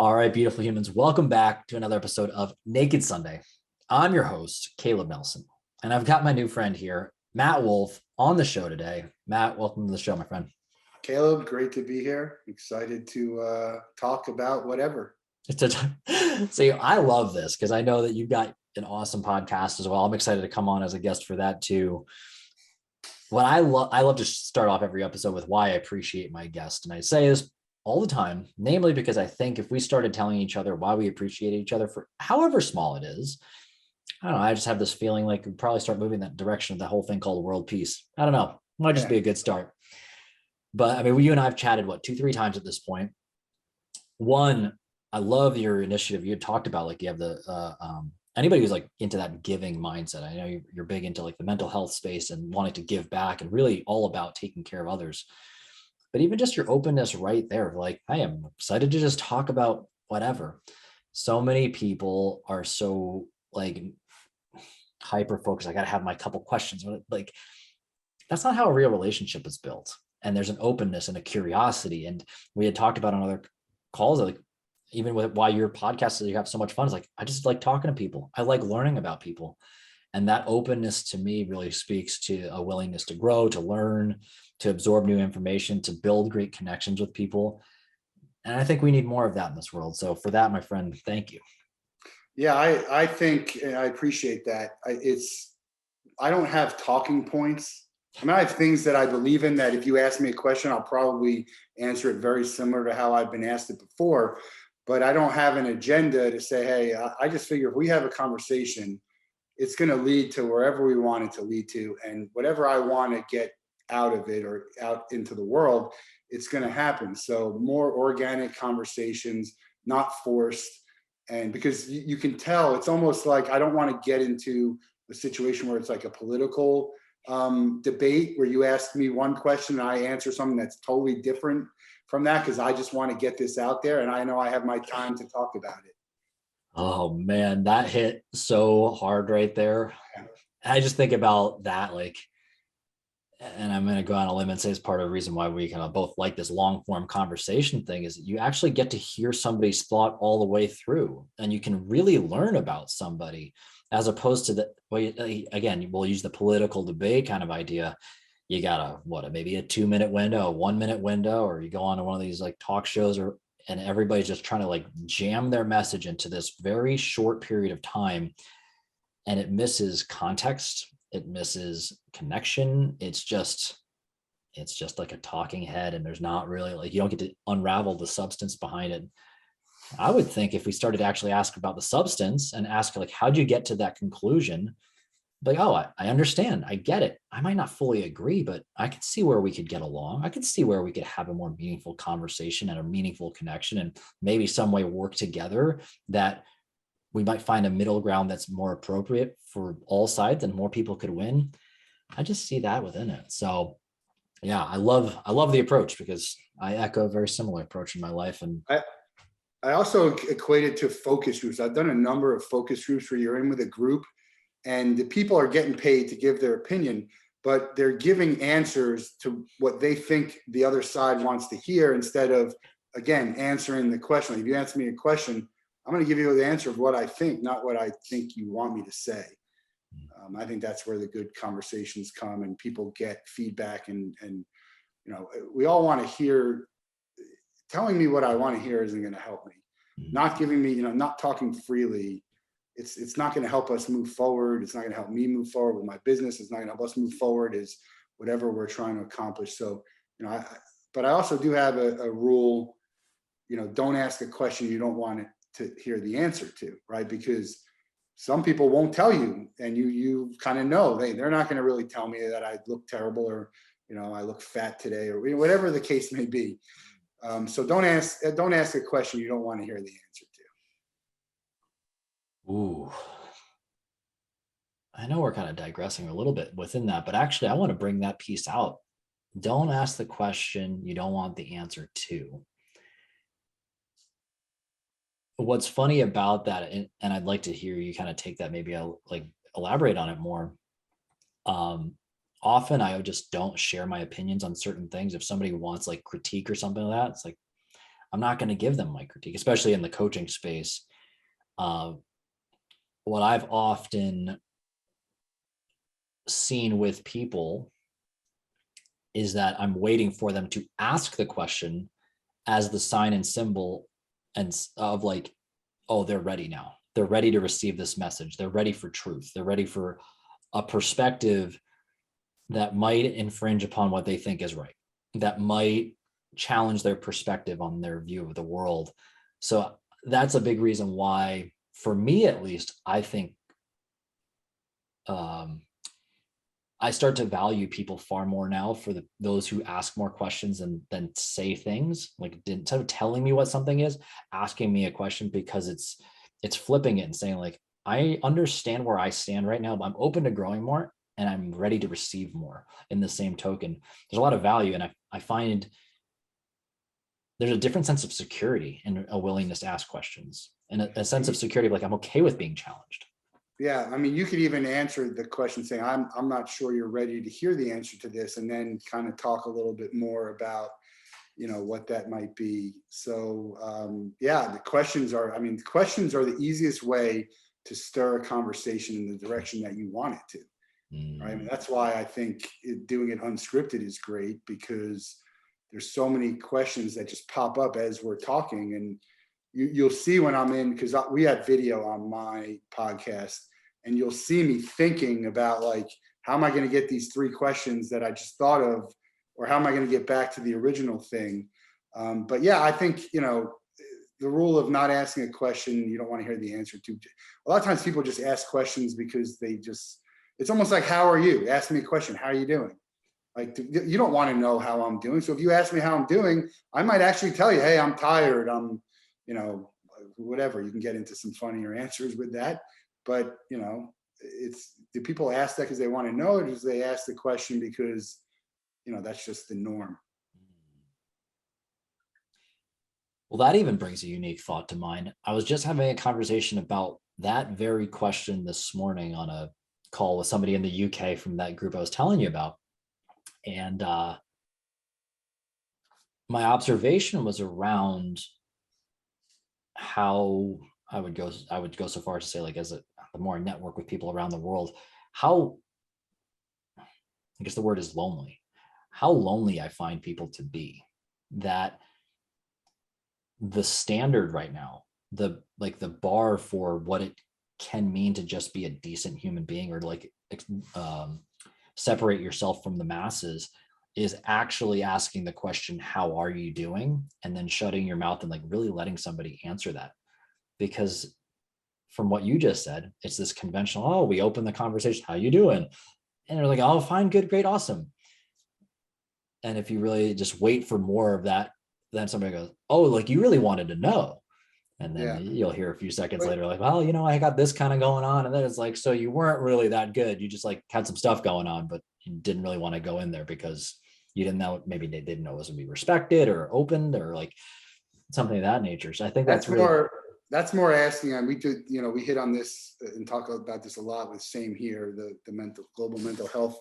All right, beautiful humans, welcome back to another episode of Naked Sunday. I'm your host, Caleb Nelson, and I've got my new friend here, Matt Wolff, on the show today. Matt, welcome to the show, my friend. Caleb, great to be here. Excited to talk about whatever. See, I love this because I know that you've got an awesome podcast as well. I'm excited to come on as a guest for that too. What I love to start off every episode with why I appreciate my guest. And I say this all the time, namely because I think if we started telling each other why we appreciate each other for however small it is, I don't know, I just have this feeling like we'd probably start moving that direction of the whole thing called world peace. I don't know. Might just be a good start. But I mean, you and I have chatted, 2-3 times at this point. One, I love your initiative. You had talked about like you have the anybody who's like into that giving mindset. I know you're big into like the mental health space and wanting to give back and really all about taking care of others. But even just your openness right there, like I am excited to just talk about whatever. So many people are so like hyper focused. I got to have my couple questions. Like that's not how a real relationship is built. And there's an openness and a curiosity. And we had talked about on other calls, like even with why your podcast you have so much fun. It's like, I just like talking to people. I like learning about people. And that openness to me really speaks to a willingness to grow, to learn, to absorb new information, to build great connections with people. And I think we need more of that in this world. So for that, my friend, thank you. Yeah, I think I appreciate that. I don't have talking points. I mean, I have things that I believe in that if you ask me a question, I'll probably answer it very similar to how I've been asked it before. But I don't have an agenda to say, hey, I just figure if we have a conversation, it's going to lead to wherever we want it to lead to. And whatever I want to get out of it or out into the world, it's going to happen. So more organic conversations, not forced. And because you can tell, it's almost like I don't want to get into a situation where it's like a political debate where you ask me one question and I answer something that's totally different from that because I just want to get this out there and I know I have my time to talk about it. Oh man, that hit so hard right there. I just think about that, like, and I'm going to go on a limb and say it's part of the reason why we kind of both like this long form conversation thing is that you actually get to hear somebody's thought all the way through and you can really learn about somebody as opposed to again, we'll use the political debate kind of idea. You got maybe a 2-minute window, a 1-minute window, or you go on to one of these like talk shows and everybody's just trying to like jam their message into this very short period of time and it misses context. It misses connection. It's just like a talking head and there's not really like, you don't get to unravel the substance behind it. I would think if we started to actually ask about the substance and ask like, how'd you get to that conclusion? Like, oh, I understand. I get it. I might not fully agree, but I could see where we could get along. I could see where we could have a more meaningful conversation and a meaningful connection and maybe some way work together that we might find a middle ground that's more appropriate for all sides and more people could win. I just see that within it. So yeah, I love the approach because I echo a very similar approach in my life. And I also equate it to focus groups. I've done a number of focus groups where you're in with a group and the people are getting paid to give their opinion, but they're giving answers to what they think the other side wants to hear instead of, again, answering the question. If you ask me a question, I'm going to give you the answer of what I think, not what I think you want me to say. I think that's where the good conversations come and people get feedback and we all want to hear. Telling me what I want to hear isn't going to help me. Not giving me, not talking freely. It's not going to help us move forward. It's not going to help me move forward with my business. It's not going to help us move forward as whatever we're trying to accomplish. So, but I also do have a rule, don't ask a question you don't want to hear the answer to, right? Because some people won't tell you and you kind of know they're not going to really tell me that I look terrible or, I look fat today or whatever the case may be. So don't ask a question you don't want to hear the answer to. Ooh. I know we're kind of digressing a little bit within that, but actually I want to bring that piece out. Don't ask the question you don't want the answer to. What's funny about that, and I'd like to hear you kind of take that, maybe I'll like elaborate on it more. Often I just don't share my opinions on certain things. If somebody wants like critique or something like that, it's like, I'm not going to give them my critique, especially in the coaching space. What I've often seen with people is that I'm waiting for them to ask the question as the sign and symbol and of like, oh, they're ready now. They're ready to receive this message. They're ready for truth. They're ready for a perspective that might infringe upon what they think is right, that might challenge their perspective on their view of the world. So that's a big reason why, for me at least, I think I start to value people far more now for those who ask more questions and then say things, like instead of telling me what something is, asking me a question, because it's flipping it and saying like, I understand where I stand right now, but I'm open to growing more and I'm ready to receive more. In the same token, there's a lot of value, and I find there's a different sense of security and a willingness to ask questions, and a sense of security of like, I'm okay with being challenged. Yeah, I mean, you could even answer the question saying, I'm not sure you're ready to hear the answer to this, and then kind of talk a little bit more about, what that might be. So yeah, the questions are the easiest way to stir a conversation in the direction that you want it to. Right? I mean, that's why I think doing it unscripted is great, because there's so many questions that just pop up as we're talking. And you'll see when I'm in, because we have video on my podcast, and you'll see me thinking about like, how am I going to get these 3 questions that I just thought of, or how am I going to get back to the original thing? But yeah, I think, the rule of not asking a question you don't want to hear the answer to. A lot of times people just ask questions because it's almost like, how are you? Ask me a question. How are you doing? Like, you don't want to know how I'm doing. So if you ask me how I'm doing, I might actually tell you, hey, I'm tired. I'm, whatever. You can get into some funnier answers with that. But, do people ask that because they want to know, or do they ask the question because, that's just the norm? Well, that even brings a unique thought to mind. I was just having a conversation about that very question this morning on a call with somebody in the UK from that group I was telling you about. And my observation was around how I would go so far as to say, like, the more I network with people around the world, how, I guess the word is lonely, how lonely I find people to be. That the standard right now, the bar for what it can mean to just be a decent human being, or like separate yourself from the masses, is actually asking the question, how are you doing? And then shutting your mouth and like really letting somebody answer that. Because from what you just said, it's this conventional, oh, we open the conversation, how you doing? And they're like, oh, fine, good, great, awesome. And if you really just wait for more of that, then somebody goes, oh, like you really wanted to know. And then you'll hear a few seconds later, like, well, I got this kind of going on. And then it's like, so you weren't really that good. You just like had some stuff going on, but you didn't really want to go in there because you didn't know, maybe they didn't know it was going to be respected or opened or like something of that nature. So I think that's more asking. And we do, we hit on this and talk about this a lot with Same Here, the global mental health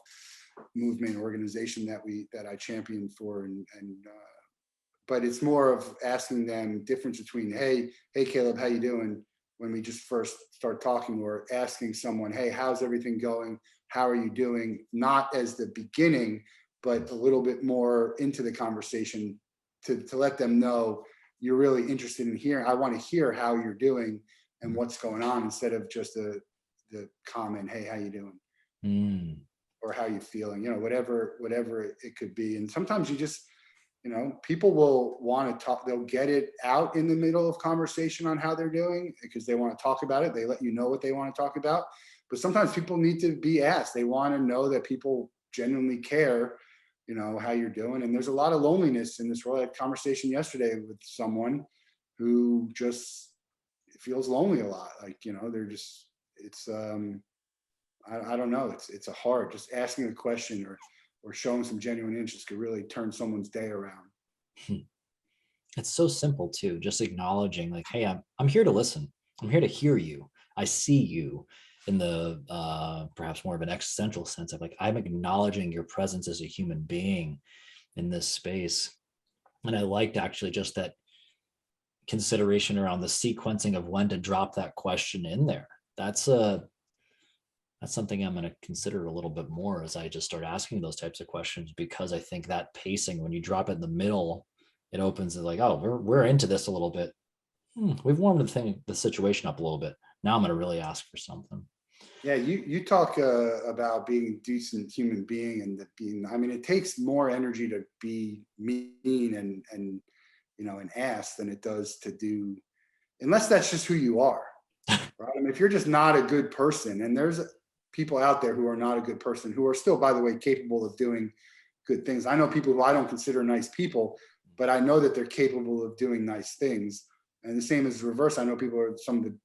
movement organization that I champion for. But it's more of asking them difference between, hey Caleb, how you doing? When we just first start talking, or asking someone, hey, how's everything going? How are you doing? Not as the beginning, but a little bit more into the conversation to let them know you're really interested in hearing. I want to hear how you're doing and what's going on, instead of just the comment, hey, how you doing? Or how you feeling, whatever it could be. And sometimes you just, people will want to talk, they'll get it out in the middle of conversation on how they're doing because they want to talk about it. They let you know what they want to talk about. But sometimes people need to be asked. They want to know that people genuinely care, how you're doing. And there's a lot of loneliness in this world. I had a conversation yesterday with someone who just feels lonely a lot. Like, they're just, it's, I don't know. It's a hard, just asking a question or showing some genuine interest could really turn someone's day around. It's so simple too. Just acknowledging like, hey, I'm here to listen. I'm here to hear you. I see you, in the perhaps more of an existential sense of like, I'm acknowledging your presence as a human being in this space. And I liked actually just that consideration around the sequencing of when to drop that question in there. That's something I'm going to consider a little bit more as I just start asking those types of questions, because I think that pacing, when you drop it in the middle, it opens it like, oh, we're into this a little bit. We've warmed the situation up a little bit. Now I'm going to really ask for something. Yeah, you talk about being a decent human being, and being, I mean, it takes more energy to be mean and an ass than it does to do, unless that's just who you are, right? I mean, if you're just not a good person, and there's people out there who are not a good person, who are still, by the way, capable of doing good things. I know people who I don't consider nice people, but I know that they're capable of doing nice things. And the same as reverse. I know people are some of the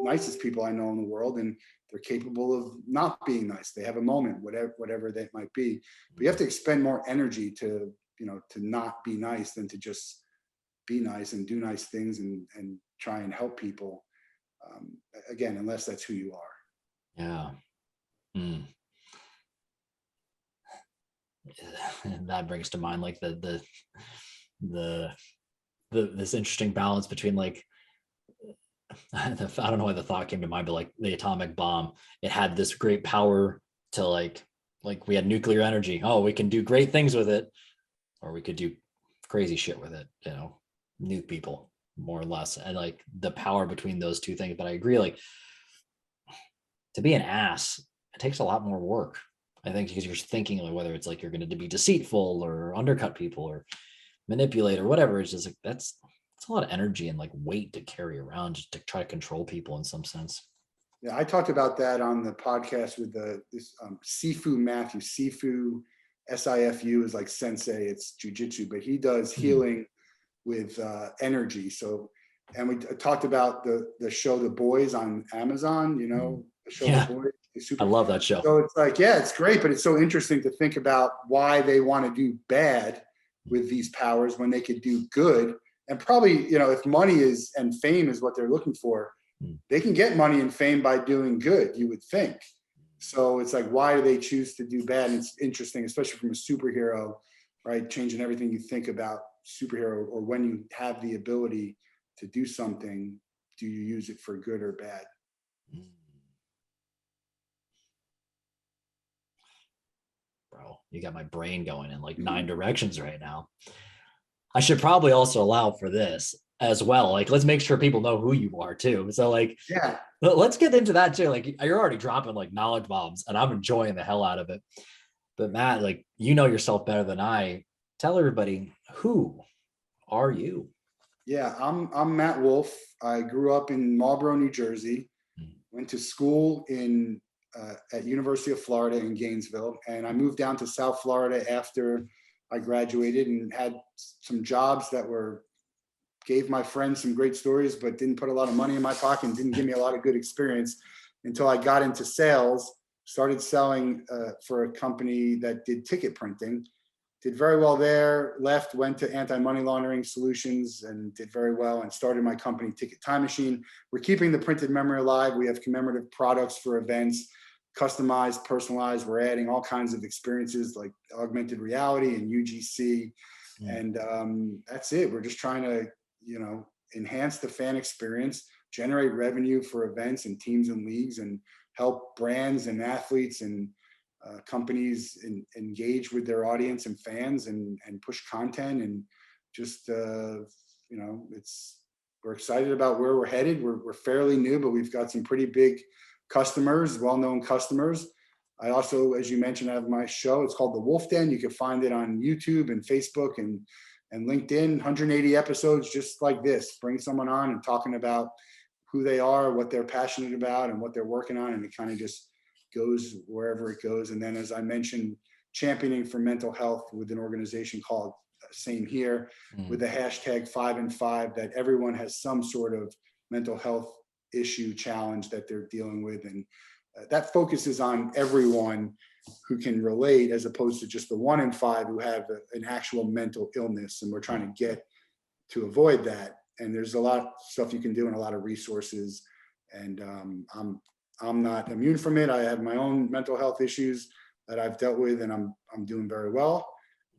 nicest people I know in the world, and they're capable of not being nice. They have a moment, whatever that might be. But you have to expend more energy to not be nice than to just be nice and do nice things and try and help people. Again, unless that's who you are. Yeah. And that brings to mind like the this interesting balance between like, I don't know why the thought came to mind, but like the atomic bomb, it had this great power to like we had nuclear energy. Oh, we can do great things with it, or we could do crazy shit with it, nuke people more or less. And like the power between those two things. But I agree, like to be an ass, it takes a lot more work. I think because you're thinking like whether it's like you're going to be deceitful or undercut people or manipulate or whatever. It's just like it's a lot of energy and like weight to carry around just to try to control people in some sense. Yeah, I talked about that on the podcast with this Sifu Matthew. Sifu, Sifu is like sensei. It's jujitsu, but he does healing with energy. So, and we talked about the show The Boys on Amazon. The show The Boys. I love that show. So it's like, yeah, it's great, but it's so interesting to think about why they want to do bad with these powers when they could do good. And probably, if money is and fame is what they're looking for, they can get money and fame by doing good, you would think. So it's like, why do they choose to do bad? And it's interesting, especially from a superhero, right? Changing everything you think about superhero, or when you have the ability to do something, do you use it for good or bad? Bro, you got my brain going in like 9 directions right now. I should probably also allow for this as well. Like, let's make sure people know who you are too. So like, yeah, let's get into that too. Like, you're already dropping like knowledge bombs and I'm enjoying the hell out of it. But Matt, like, you know yourself better than I. Tell everybody, who are you? Yeah, I'm Matt Wolff. I grew up in Marlboro, New Jersey. Went to school at University of Florida in Gainesville, and I moved down to South Florida after I graduated, and had some jobs that gave my friends some great stories, but didn't put a lot of money in my pocket and didn't give me a lot of good experience until I got into sales. Started selling for a company that did ticket printing. Did very well there, left, went to anti-money laundering solutions and did very well, and started my company, Ticket Time Machine. We're keeping the printed memory alive. We have commemorative products for events, customized, personalized. We're adding all kinds of experiences like augmented reality and UGC. And that's it. We're just trying to, enhance the fan experience, generate revenue for events and teams and leagues, and help brands and athletes and companies engage with their audience and fans and push content. And just, we're excited about where we're headed. We're fairly new, but we've got some pretty big customers, well-known customers. I also, as you mentioned, have my show. It's called the Wolff Den. You can find it on YouTube and Facebook and LinkedIn. 180 episodes just like this. Bring someone on and talking about who they are, what they're passionate about, and what they're working on. And it kind of just goes wherever it goes. And then, as I mentioned, championing for mental health with an organization called Same Here, with the hashtag 5 and 5, that everyone has some sort of mental health issue, challenge that they're dealing with. And that focuses on everyone who can relate, as opposed to just the 1 in 5 who have an actual mental illness. And we're trying to get to avoid that. And there's a lot of stuff you can do and a lot of resources. And I'm not immune from it. I have my own mental health issues that I've dealt with, and I'm doing very well.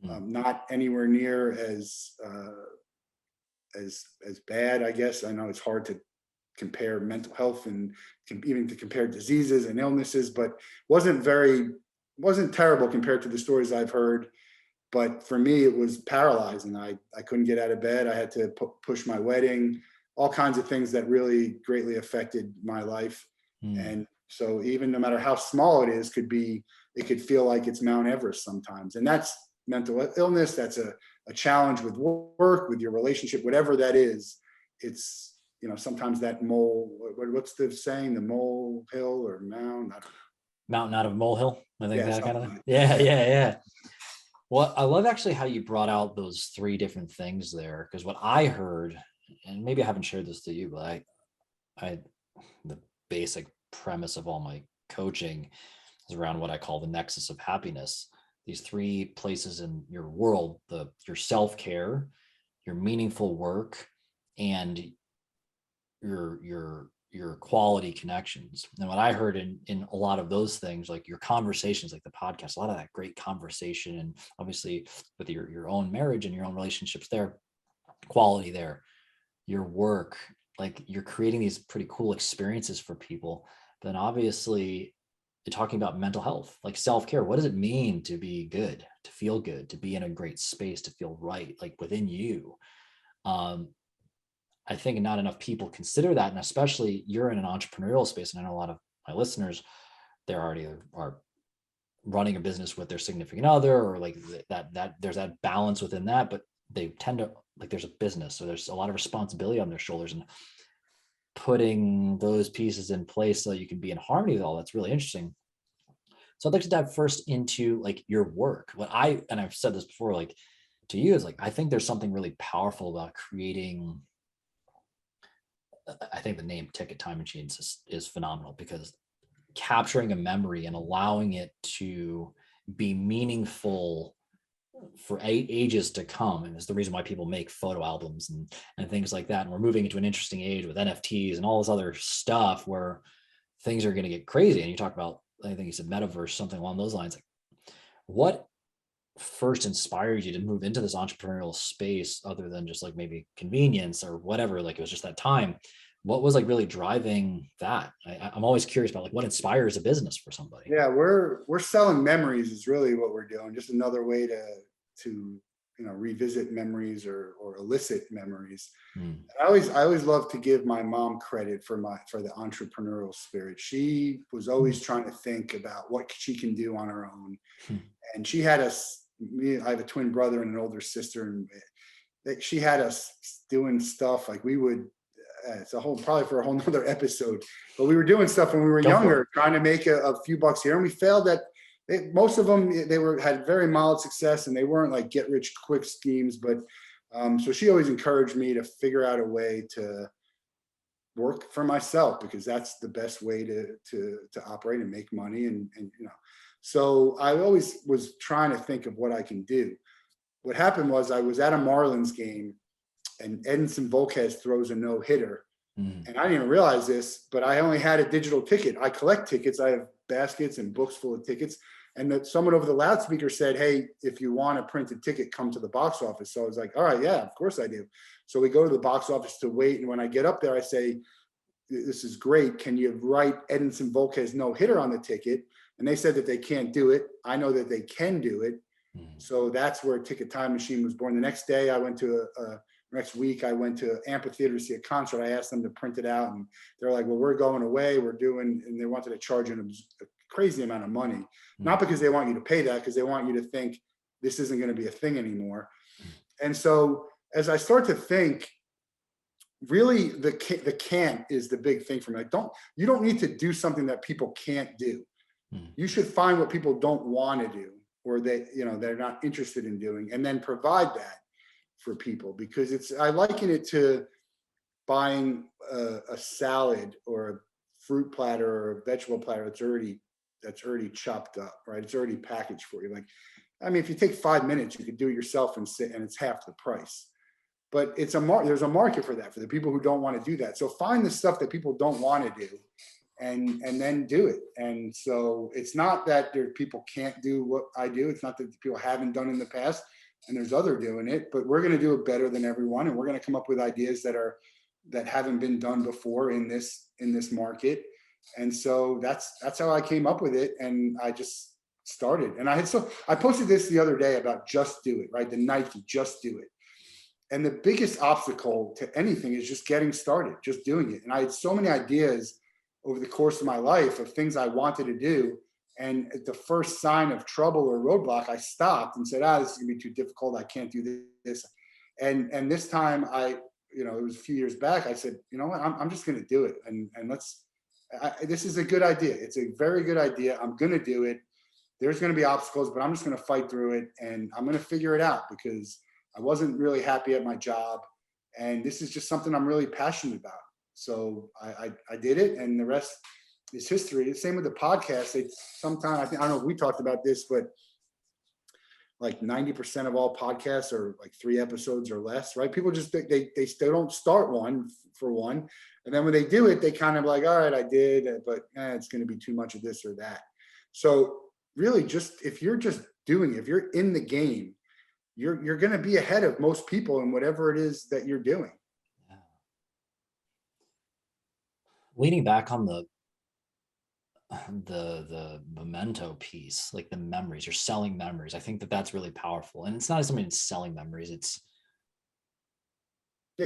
Not anywhere near as as bad, I guess. I know it's hard to compare mental health and even to compare diseases and illnesses, but wasn't terrible compared to the stories I've heard. But for me, it was paralyzing. I couldn't get out of bed. I had to push my wedding, all kinds of things that really greatly affected my life. And so even no matter how small it is, it could feel like it's Mount Everest sometimes. And that's mental illness. That's a challenge with work, with your relationship, whatever that is. It's, sometimes that what's the saying? The mole hill or mound? Mountain out of molehill. I think Yeah, that kind of thing. like Yeah. Well, I love actually how you brought out those three different things there, because what I heard, and maybe I haven't shared this to you, but the basic premise of all my coaching is around what I call the Nexus of Happiness. These three places in your world: your self-care, your meaningful work, and your quality connections. And what I heard in a lot of those things, like your conversations, like the podcast, a lot of that great conversation, and obviously with your own marriage and your own relationships there, quality there, your work, like you're creating these pretty cool experiences for people. But then obviously you're talking about mental health, like self-care. What does it mean to be good, to feel good, to be in a great space, to feel right, like within you? I think not enough people consider that. And especially you're in an entrepreneurial space. And I know a lot of my listeners, they're already are running a business with their significant other, or like that there's that balance within that, but they tend to, like, there's a business. So there's a lot of responsibility on their shoulders, and putting those pieces in place so that you can be in harmony with all that's really interesting. So I'd like to dive first into like your work. And I've said this before, like to you, is like, I think there's something really powerful about creating. I think the name Ticket Time Machines is phenomenal, because capturing a memory and allowing it to be meaningful for ages to come. And it's the reason why people make photo albums and things like that. And we're moving into an interesting age with NFTs and all this other stuff where things are going to get crazy. And you talk about, I think you said metaverse, something along those lines. Like, what first inspired you to move into this entrepreneurial space, other than just like maybe convenience or whatever? Like it was just that time. What was like really driving that? I'm always curious about like what inspires a business for somebody. Yeah, we're selling memories is really what we're doing. Just another way to revisit memories or elicit memories. I always love to give my mom credit for the entrepreneurial spirit. She was always trying to think about what she can do on her own. And she had us, I have a twin brother and an older sister, and she had us doing stuff like we would, it's probably for a whole nother episode, but we were doing stuff when we were younger, trying to make a few bucks here. And we failed at most of them. Had very mild success, and they weren't like get rich quick schemes. But so she always encouraged me to figure out a way to work for myself, because that's the best way to operate and make money. And so I always was trying to think of what I can do. What happened was I was at a Marlins game, and Edinson Volquez throws a no-hitter. And I didn't even realize this, but I only had a digital ticket. I collect tickets. I have baskets and books full of tickets. And that someone over the loudspeaker said, "Hey, if you want a printed ticket, come to the box office." So I was like, all right, yeah, of course I do. So we go to the box office to wait. And when I get up there, I say, "This is great. Can you write Edinson Volquez no-hitter on the ticket?" And they said that they can't do it. I know that they can do it. So that's where Ticket Time Machine was born. The next day next week, I went to amphitheater to see a concert. I asked them to print it out, and they're like, "Well, we're going away. And they wanted to charge a crazy amount of money, not because they want you to pay that, because they want you to think this isn't going to be a thing anymore. And so as I start to think, really the can't is the big thing for me. You don't need to do something that people can't do. You should find what people don't want to do, or they're not interested in doing, and then provide that for people. Because I liken it to buying a salad or a fruit platter or a vegetable platter that's already chopped up, right? It's already packaged for you. Like, I mean, if you take 5 minutes, you could do it yourself and it's half the price. But there's a market for that, for the people who don't want to do that. So find the stuff that people don't want to do, and then do it. And so it's not that people can't do what I do. It's not that people haven't done in the past. and there's other doing it, but we're going to do it better than everyone. And we're going to come up with ideas that haven't been done before in this market. And so that's how I came up with it. And I just started. And I posted this the other day about just do it, right? The Nike, just do it. And the biggest obstacle to anything is just getting started, just doing it. And I had so many ideas over the course of my life of things I wanted to do. And at the first sign of trouble or roadblock, I stopped and said, this is gonna be too difficult. I can't do this. And this time it was a few years back, I said, you know what, I'm just gonna do it. And this is a good idea. It's a very good idea. I'm gonna do it. There's gonna be obstacles, but I'm just gonna fight through it, and I'm gonna figure it out, because I wasn't really happy at my job. And this is just something I'm really passionate about. So I did it, and the rest is history. The same with the podcast. Sometimes, I don't know if we talked about this, but like 90% of all podcasts are like 3 episodes or less, right? People just, they don't start one for one. And then when they do it, they kind of like, all right, I did, but it's going to be too much of this or that. So really, just if you're just doing it, if you're in the game, you're going to be ahead of most people in whatever it is that you're doing. Yeah. Leaning back on the memento piece, like the memories, you're selling memories. I think that's really powerful. And it's not something selling memories, it's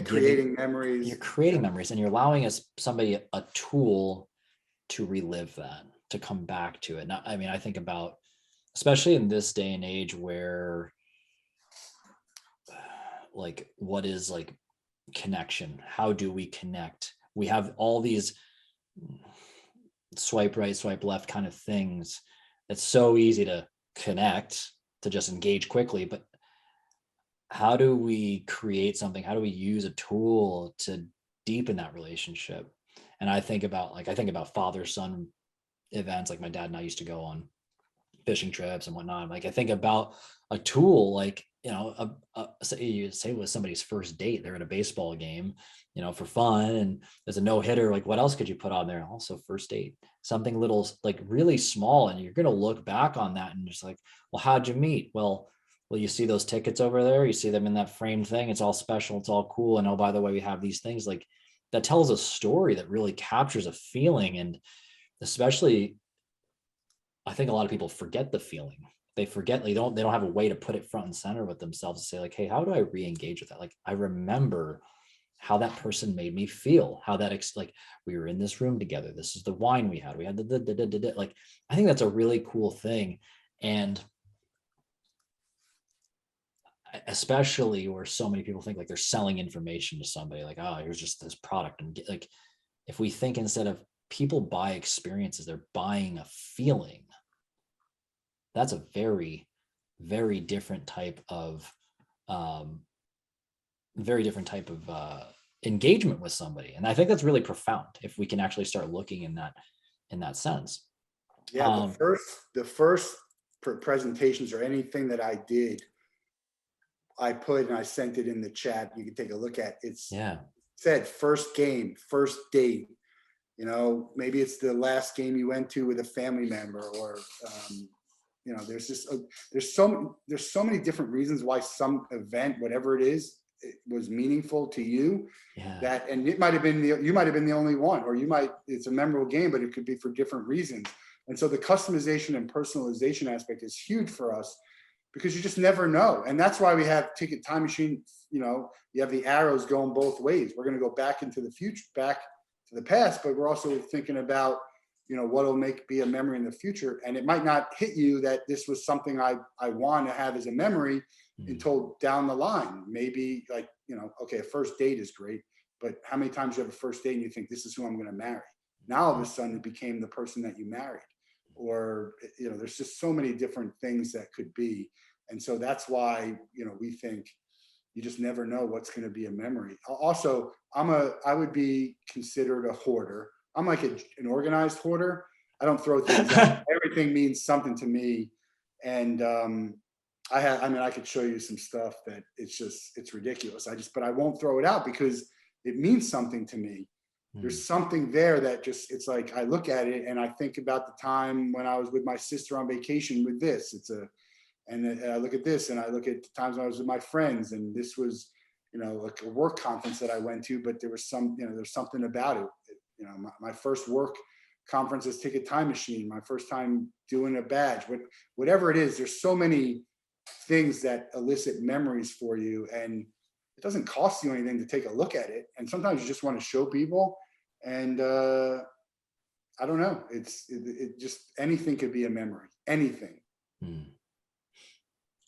creating memories. You're creating memories, and you're allowing somebody a tool to relive that, to come back to it. Now, I mean, I think about, especially in this day and age where like, what is like connection? How do we connect? We have all these swipe right, swipe left kind of things. It's so easy to connect, to just engage quickly, but how do we create something? How do we use a tool to deepen that relationship? And I think about father-son events. Like my dad and I used to go on fishing trips and whatnot. Like I think about a tool, like, say it was somebody's first date, they're at a baseball game, for fun, and there's a no-hitter. Like, what else could you put on there? Also first date, something little, like really small. And you're going to look back on that and just like, well, how'd you meet? Well, you see those tickets over there, you see them in that framed thing. It's all special. It's all cool. And oh, by the way, we have these things. Like, that tells a story that really captures a feeling. And especially, I think a lot of people forget the feeling. They forget, they don't have a way to put it front and center with themselves to say like, hey, how do I re-engage with that? Like, I remember how that person made me feel, how that, like, we were in this room together. This is the wine we had. We had like, I think that's a really cool thing. And especially where so many people think like they're selling information to somebody, like, oh, here's just this product. And like, if we think instead of people buy experiences, they're buying a feeling, that's a very, very different type of engagement with somebody. And I think that's really profound if we can actually start looking in that sense. Yeah, the first presentations or anything that I did, I put, and I sent it in the chat, you can take a look at. Said first game, first date, maybe it's the last game you went to with a family member, or there's so many different reasons why some event, whatever it is, it was meaningful to you. Yeah. And it might have been you might have been the only one, or it's a memorable game, but it could be for different reasons. And so the customization and personalization aspect is huge for us, because you just never know. And that's why we have Ticket Time Machine. You have the arrows going both ways. We're going to go back into the future, back to the past, but we're also thinking about, what'll be a memory in the future. And it might not hit you that this was something I want to have as a memory until down the line. Maybe like, okay, a first date is great, but how many times you have a first date and you think, this is who I'm going to marry? Now all of a sudden it became the person that you married. Or, there's just so many different things that could be. And so that's why, we think you just never know what's going to be a memory. Also, I would be considered a hoarder. I'm like an organized hoarder. I don't throw things out. Everything means something to me. And I could show you some stuff that it's ridiculous. But I won't throw it out because it means something to me. There's something there that it's like, I look at it and I think about the time when I was with my sister on vacation with this. And I look at this, and I look at the times when I was with my friends, and this was, like a work conference that I went to, but there was there's something about it. My first work conference is Ticket Time Machine, my first time doing a badge, whatever it is, there's so many things that elicit memories for you, and it doesn't cost you anything to take a look at it. And sometimes you just want to show people, and I don't know, it just, anything could be a memory, anything.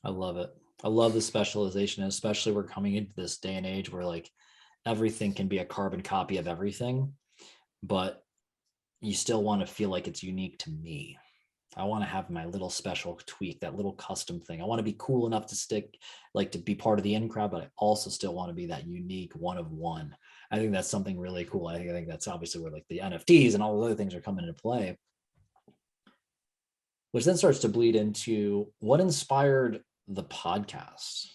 I love it. I love the specialization, especially we're coming into this day and age where like everything can be a carbon copy of everything, but you still want to feel like it's unique to me. I want to have my little special tweak, that little custom thing. I want to be cool enough to stick, like to be part of the in crowd, but I also still want to be that unique one of one. I think that's something really cool. I think that's obviously where like the NFTs and all the other things are coming into play, which then starts to bleed into what inspired the podcast.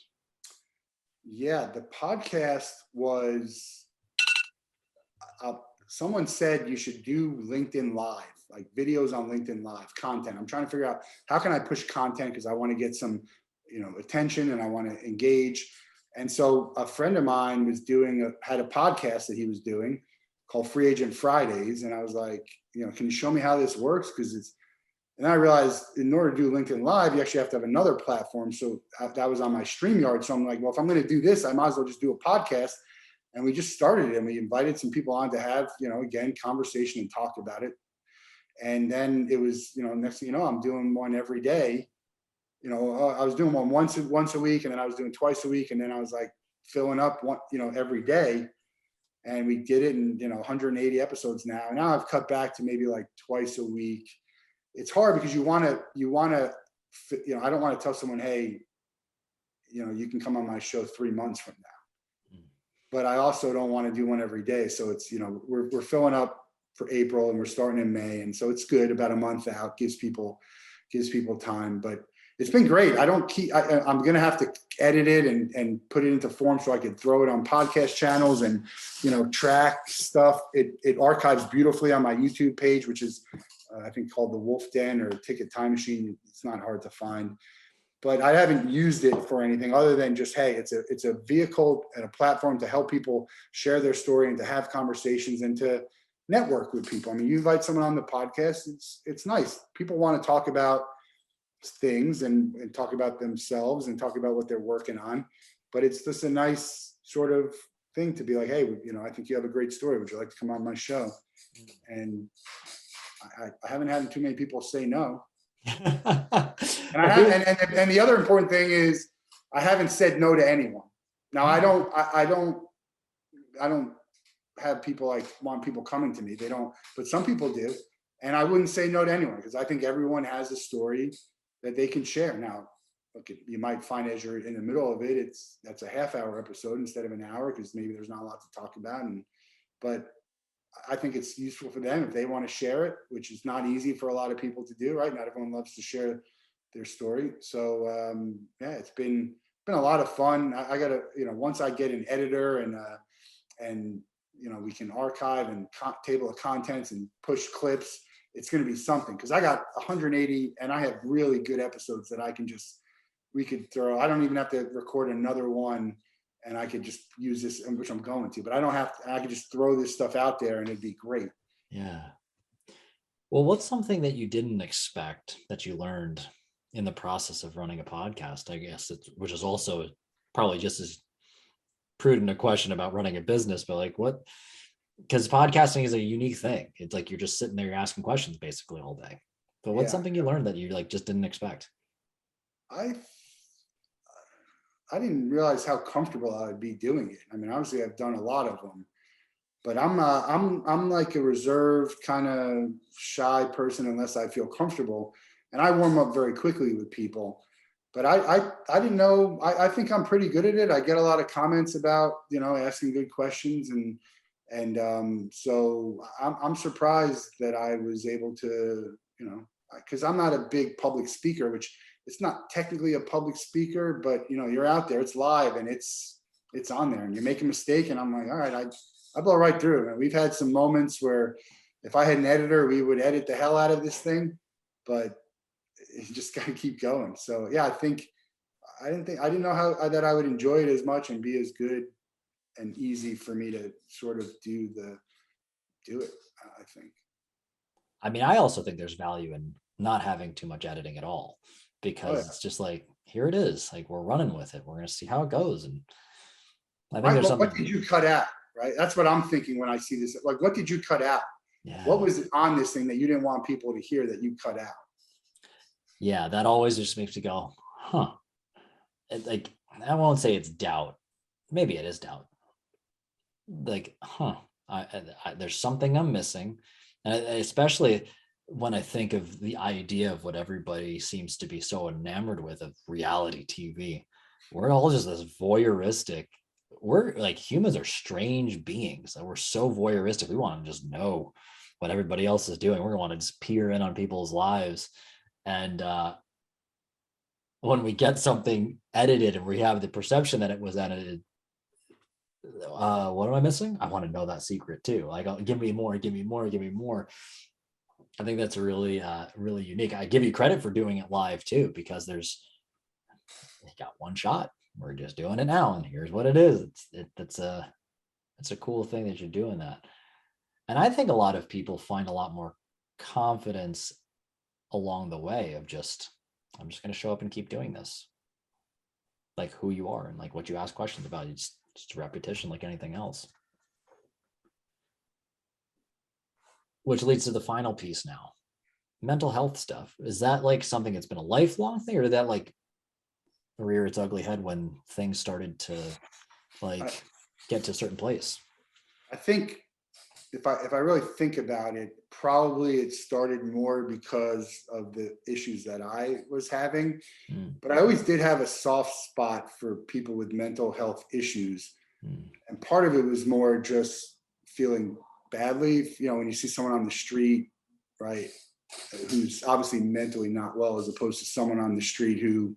Yeah, the podcast was, someone said you should do LinkedIn Live, like videos on LinkedIn Live content. I'm trying to figure out how can I push content, because I want to get some, attention, and I want to engage. And so a friend of mine was had a podcast that he was doing called Free Agent Fridays. And I was like, can you show me how this works? And I realized in order to do LinkedIn Live, you actually have to have another platform. So that was on my StreamYard. So I'm like, well, if I'm going to do this, I might as well just do a podcast. And we just started it, and we invited some people on to have, again, conversation and talk about it. And then it was, next thing you know, I'm doing one every day. I was doing one once a week, and then I was doing twice a week. And then I was like filling up one, every day. And we did it in, 180 episodes now. And now I've cut back to maybe like twice a week. It's hard because you want to, I don't want to tell someone, hey, you can come on my show 3 months from now. But I also don't want to do one every day. So it's, we're filling up for April, and we're starting in May. And so it's good, about a month out, gives people time. But it's been great. I'm going to have to edit it and put it into form so I could throw it on podcast channels and, track stuff. It archives beautifully on my YouTube page, which is, I think, called the Wolff Den or Ticket Time Machine. It's not hard to find, but I haven't used it for anything other than just, hey, it's a vehicle and a platform to help people share their story and to have conversations and to network with people. I mean, you invite someone on the podcast, it's nice. People want to talk about things and talk about themselves and talk about what they're working on, but it's just a nice sort of thing to be like, hey, I think you have a great story. Would you like to come on my show? And I haven't had too many people say no. And and the other important thing is I haven't said no to anyone. Now I don't have people like want people coming to me. They don't, but some people do. And I wouldn't say no to anyone, because I think everyone has a story that they can share. Now, look, you might find as you're in the middle of it, that's a half-hour episode instead of an hour, because maybe there's not a lot to talk about. But I think it's useful for them if they want to share it, which is not easy for a lot of people to do, right? Not everyone loves to share their story. So yeah, it's been a lot of fun. I gotta, once I get an editor and we can archive and table of contents and push clips, it's going to be something, because I got 180 and I have really good episodes that we could throw. I don't even have to record another one, and I could just use this, which I'm going to, but I don't have to. I could just throw this stuff out there and it'd be great. Yeah. Well, what's something that you didn't expect that you learned in the process of running a podcast, I guess, which is also probably just as prudent a question about running a business, but like what, because podcasting is a unique thing. It's like you're just sitting there, you're asking questions basically all day. But what's something you learned that you like just didn't expect? I didn't realize how comfortable I would be doing it. I mean, obviously I've done a lot of them, but I'm like a reserved, kind of shy person unless I feel comfortable, and I warm up very quickly with people. But I didn't know. I think I'm pretty good at it. I get a lot of comments about asking good questions, and so I'm surprised that I was able to, because I'm not a big public speaker, which it's not technically a public speaker, but you're out there, it's live, and it's on there, and you make a mistake, and I'm like, all right, I blow right through it. And we've had some moments where if I had an editor, we would edit the hell out of this thing, but you just got to keep going. So yeah, I didn't know how that I would enjoy it as much and be as good and easy for me to sort of do it. I think. I mean, I also think there's value in not having too much editing at all, Oh because yeah. it's just like, here it is. Like, we're running with it. We're going to see how it goes. And I think Right. there's What something, did you cut out? Right. That's what I'm thinking when I see this. Like, what did you cut out? What yeah. was on this thing that you didn't want people to hear that you cut out? Yeah. That always just makes me go, huh. Like, I won't say it's doubt. Maybe it is doubt. Like, huh. There's something I'm missing. And especially when I think of the idea of what everybody seems to be so enamored with of reality TV, we're all just this voyeuristic. We're like, humans are strange beings, and we're so voyeuristic. We want to just know what everybody else is doing. We're going to want to just peer in on people's lives. And when we get something edited and we have the perception that it was edited, what am I missing? I want to know that secret too. Like, give me more, give me more, give me more. I think that's really, really unique. I give you credit for doing it live too, because you got one shot. We're just doing it now, and here's what it is. It's a cool thing that you're doing that. And I think a lot of people find a lot more confidence along the way of just, I'm just going to show up and keep doing this, like who you are and like what you ask questions about. It's just repetition, like anything else. Which leads to the final piece now. Mental health stuff. Is that like something that's been a lifelong thing, or did that like rear its ugly head when things started to I, like get to a certain place? I think if I really think about it, probably it started more because of the issues that I was having. Mm, But I always did have a soft spot for people with mental health issues. mm, And part of it was more just feeling badly, when you see someone on the street, right, who's obviously mentally not well, as opposed to someone on the street who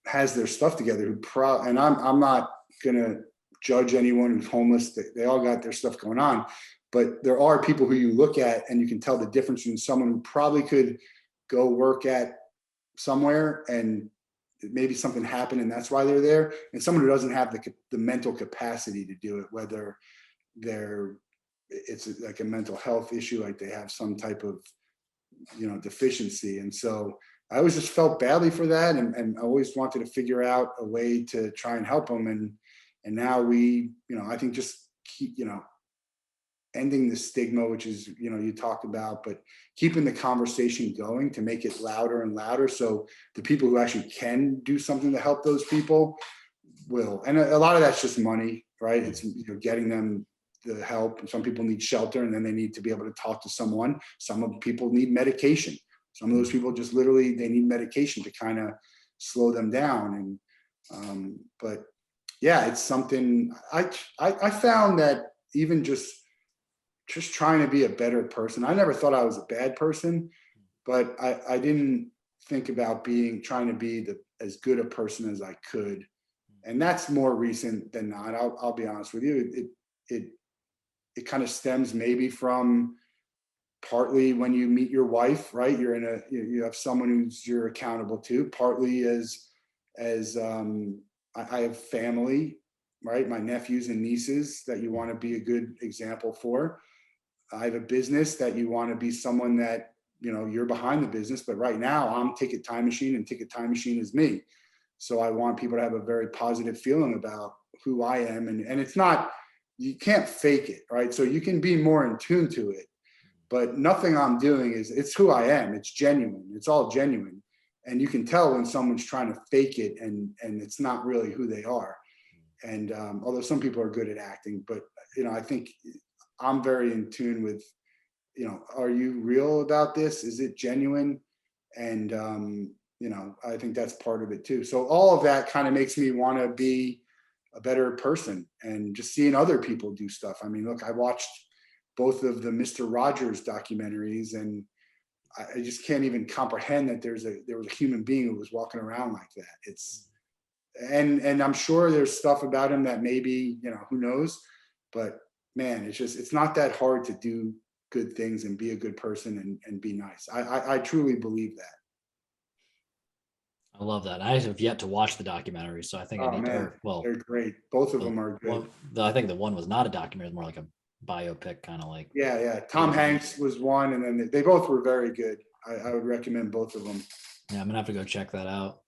has their stuff together, and I'm not gonna judge anyone who's homeless. They all got their stuff going on, but there are people who you look at and you can tell the difference in someone who probably could go work at somewhere and maybe something happened and that's why they're there, and someone who doesn't have the mental capacity to do it, whether it's like a mental health issue, like they have some type of deficiency. And so I always just felt badly for that, and I always wanted to figure out a way to try and help them. And now I think just keep ending the stigma, which is you talked about, but keeping the conversation going to make it louder and louder, so the people who actually can do something to help those people will. And a lot of that's just money, right? It's getting them the help. Some people need shelter, and then they need to be able to talk to someone. Some of people need medication. Some of those people just literally, they need medication to kind of slow them down. And but yeah, it's something I found that even just trying to be a better person. I never thought I was a bad person, but I didn't think about trying to be as good a person as I could. And that's more recent than not. I'll be honest with you. It kind of stems maybe from partly when you meet your wife, right? You have someone who's you're accountable to. Partly as I have family, right? My nephews and nieces that you want to be a good example for. I have a business that you want to be someone that you're behind the business, but right now I'm Ticket Time Machine, and Ticket Time Machine is me. So I want people to have a very positive feeling about who I am, and it's not, you can't fake it, right? So you can be more in tune to it, but nothing I'm doing it's who I am. It's genuine. It's all genuine, and you can tell when someone's trying to fake it, and it's not really who they are. And although some people are good at acting, but I think I'm very in tune with, are you real about this? Is it genuine? And, I think that's part of it too. So all of that kind of makes me want to be a better person, and just seeing other people do stuff. I mean, look, I watched both of the Mr. Rogers documentaries, and I just can't even comprehend that there was a human being who was walking around like that. And I'm sure there's stuff about him that maybe, who knows, but man, it's not that hard to do good things and be a good person and be nice. I truly believe that. I love that. I have yet to watch the documentary, so I think I Oh need to, man, or well, they're great. Both of the them are good. one, I think the one was not a documentary, it was more like a biopic, kind of like. Yeah, yeah. Tom Hanks was one, and then they both were very good. I would recommend both of them. Yeah, I'm gonna have to go check that out.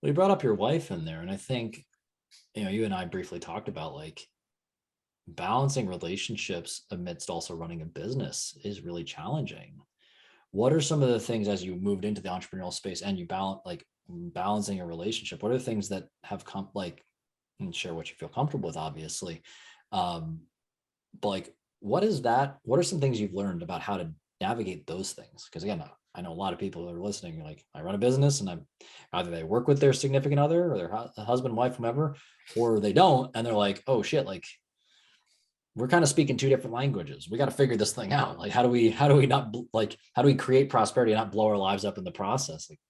Well, you brought up your wife in there, and I think, you and I briefly talked about like balancing relationships amidst also running a business is really challenging. What are some of the things as you moved into the entrepreneurial space and you balance like balancing a relationship? What are the things that have come like, and share what you feel comfortable with, obviously. Um, but like, what is that? What are some things you've learned about how to navigate those things? Because again, I know a lot of people that are listening, like I run a business and I'm either they work with their significant other or their husband, wife, whomever, or they don't. And they're like, oh shit, like we're kind of speaking two different languages. We got to figure this thing out. Like, how do we not like, how do we create prosperity and not blow our lives up in the process? Like,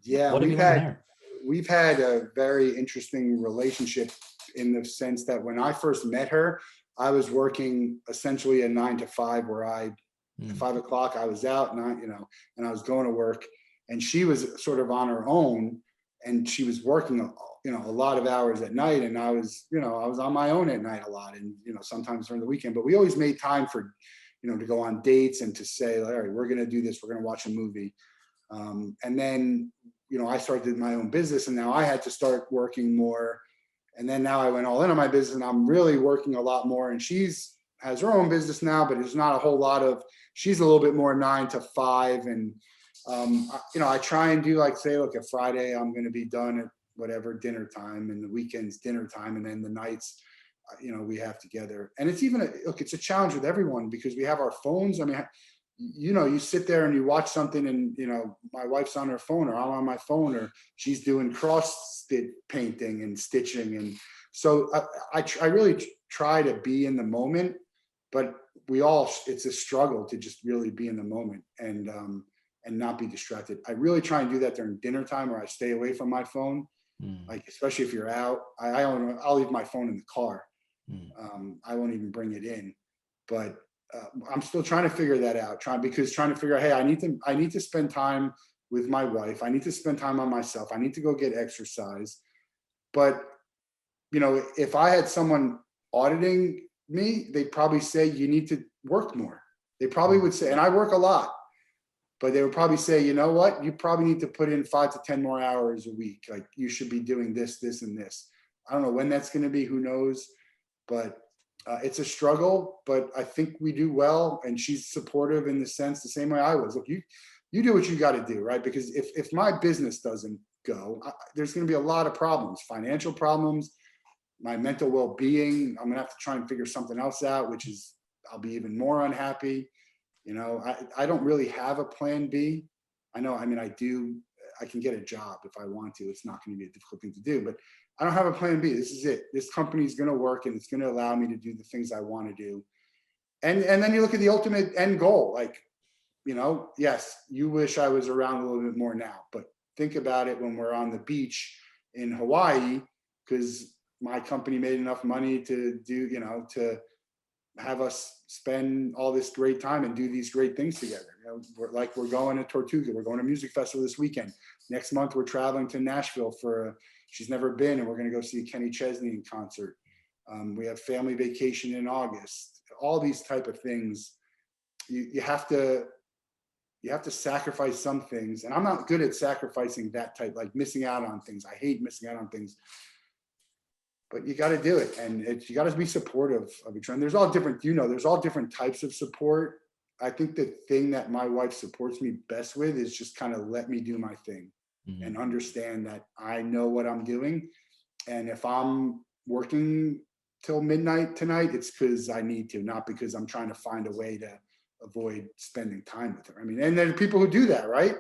Yeah, what have you learned there? we've had a very interesting relationship in the sense that when I first met her, I was working essentially a 9 to 5 where at Mm, 5 o'clock I was out and and I was going to work, and she was sort of on her own, and she was working a lot of hours at night, and I was on my own at night a lot, and sometimes during the weekend, but we always made time for to go on dates and to say, all right, we're going to do this, we're going to watch a movie. And then, I started my own business, and now I had to start working more. And then now I went all in on my business, and I'm really working a lot more. And she's has her own business now, but there's not a whole lot of. She's a little bit more 9 to 5, and I try and do like say, look, at Friday I'm going to be done at whatever dinner time, and the weekends dinner time, and then the nights, we have together. And it's even look, it's a challenge with everyone because we have our phones. I mean, you sit there and you watch something, and my wife's on her phone, or I'm on my phone, or she's doing cross stitch painting and stitching, and so I really try to be in the moment, but it's a struggle to just really be in the moment and not be distracted. I really try and do that during dinner time, where I stay away from my phone, mm, like especially if you're out. I'll leave my phone in the car. mm. I won't even bring it in, but I'm still trying to figure that out. Trying to figure out, hey, I need to spend time with my wife. I need to spend time on myself. I need to go get exercise. But if I had someone auditing me, they'd probably say you need to work more. They probably would say, and I work a lot, but they would probably say, you know what, you probably need to put in 5 to 10 more hours a week. Like you should be doing this, this, and this. I don't know when that's going to be. Who knows? But it's a struggle, but I think we do well, and she's supportive in the sense the same way I was. Look, you do what you got to do, right? Because if my business doesn't go, there's going to be a lot of problems, financial problems, my mental well-being. I'm gonna have to try and figure something else out, which is I'll be even more unhappy. I don't really have a plan B. I know, I mean, I do. I can get a job if I want to. It's not going to be a difficult thing to do, but I don't have a plan B. This is it. This company is going to work, and it's going to allow me to do the things I want to do. And then you look at the ultimate end goal. Like, yes, you wish I was around a little bit more now, but think about it when we're on the beach in Hawaii, because my company made enough money to do, to have us spend all this great time and do these great things together. We're going to Tortuga. We're going to music festival this weekend. Next month, we're traveling to Nashville she's never been, and we're going to go see Kenny Chesney in concert. We have family vacation in August. All these type of things. You have to sacrifice some things, and I'm not good at sacrificing that type, like missing out on things. I hate missing out on things. But you got to do it, and you got to be supportive of each other. There's all different, there's all different types of support. I think the thing that my wife supports me best with is just kind of let me do my thing and understand that I know what I'm doing. And if I'm working till midnight tonight, it's because I need to, not because I'm trying to find a way to avoid spending time with her. I mean, and there are people who do that, right?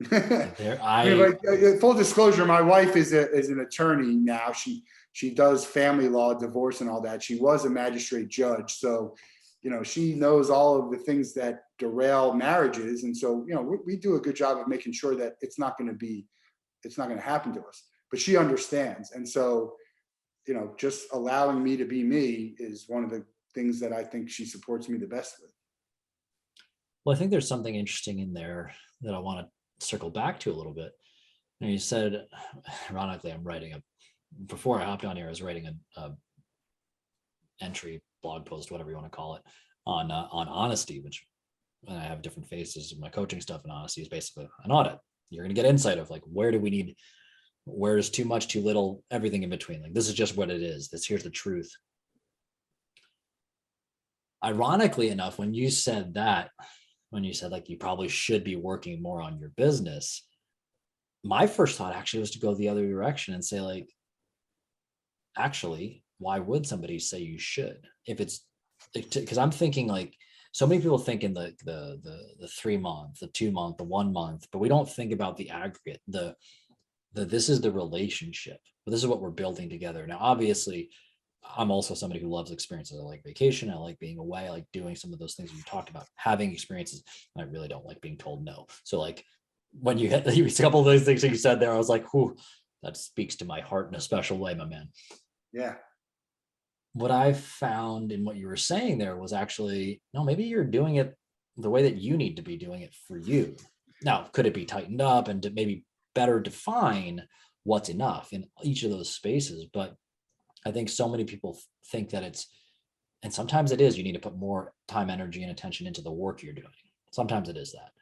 There, I mean, like full disclosure, my wife is an attorney now. She does family law, divorce, and all that. She was a magistrate judge, so she knows all of the things that derail marriages, and so we do a good job of making sure that it's not going to happen to us. But she understands, and so just allowing me to be me is one of the things that I think she supports me the best with. well, I think there's something interesting in there that I want to circle back to a little bit. And you said, ironically, before I hopped on here, I was writing a entry, blog post, whatever you want to call it, on honesty, which, and I have different phases of my coaching stuff, and honesty is basically an audit. You're going to get insight of like, where's too much, too little, everything in between. Like, this is just what it is. Here's the truth. Ironically enough, when you said like you probably should be working more on your business, my first thought actually was to go the other direction and say, like, actually, why would somebody say you should? If it's because I'm thinking like, so many people think in the 3 month, the 2 month, the 1 month, but we don't think about the aggregate, this is the relationship. But this is what we're building together. Now, obviously, I'm also somebody who loves experiences. I like vacation. I like being away. I like doing some of those things you talked about, having experiences. I really don't like being told no. So like when you had a couple of those things that you said there, I was like, whew, that speaks to my heart in a special way, my man. Yeah. What I found in what you were saying there was actually, no, maybe you're doing it the way that you need to be doing it for you. Now, could it be tightened up and to maybe better define what's enough in each of those spaces? But I think so many people think that and sometimes it is, you need to put more time, energy, and attention into the work you're doing. Sometimes it is that.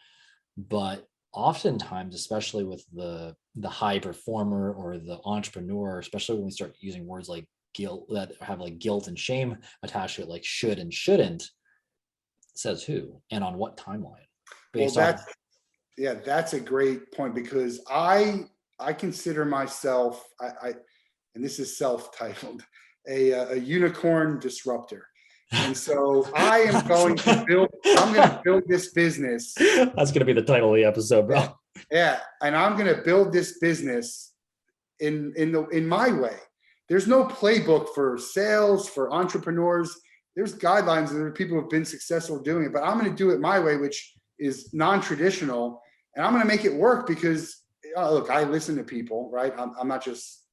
But oftentimes, especially with the high performer or the entrepreneur, especially when we start using words like guilt, that have like guilt and shame attached to it, like should and shouldn't, says who and on what timeline? That's a great point, because I consider myself, and this is self-titled, a unicorn disruptor. And so I'm going to build this business. That's going to be the title of the episode, bro. Yeah. And I'm going to build this business in my way. There's no playbook for sales, for entrepreneurs. There's guidelines, and there are people who have been successful doing it, but I'm going to do it my way, which is non-traditional. And I'm going to make it work because, look, I listen to people, right? I'm not just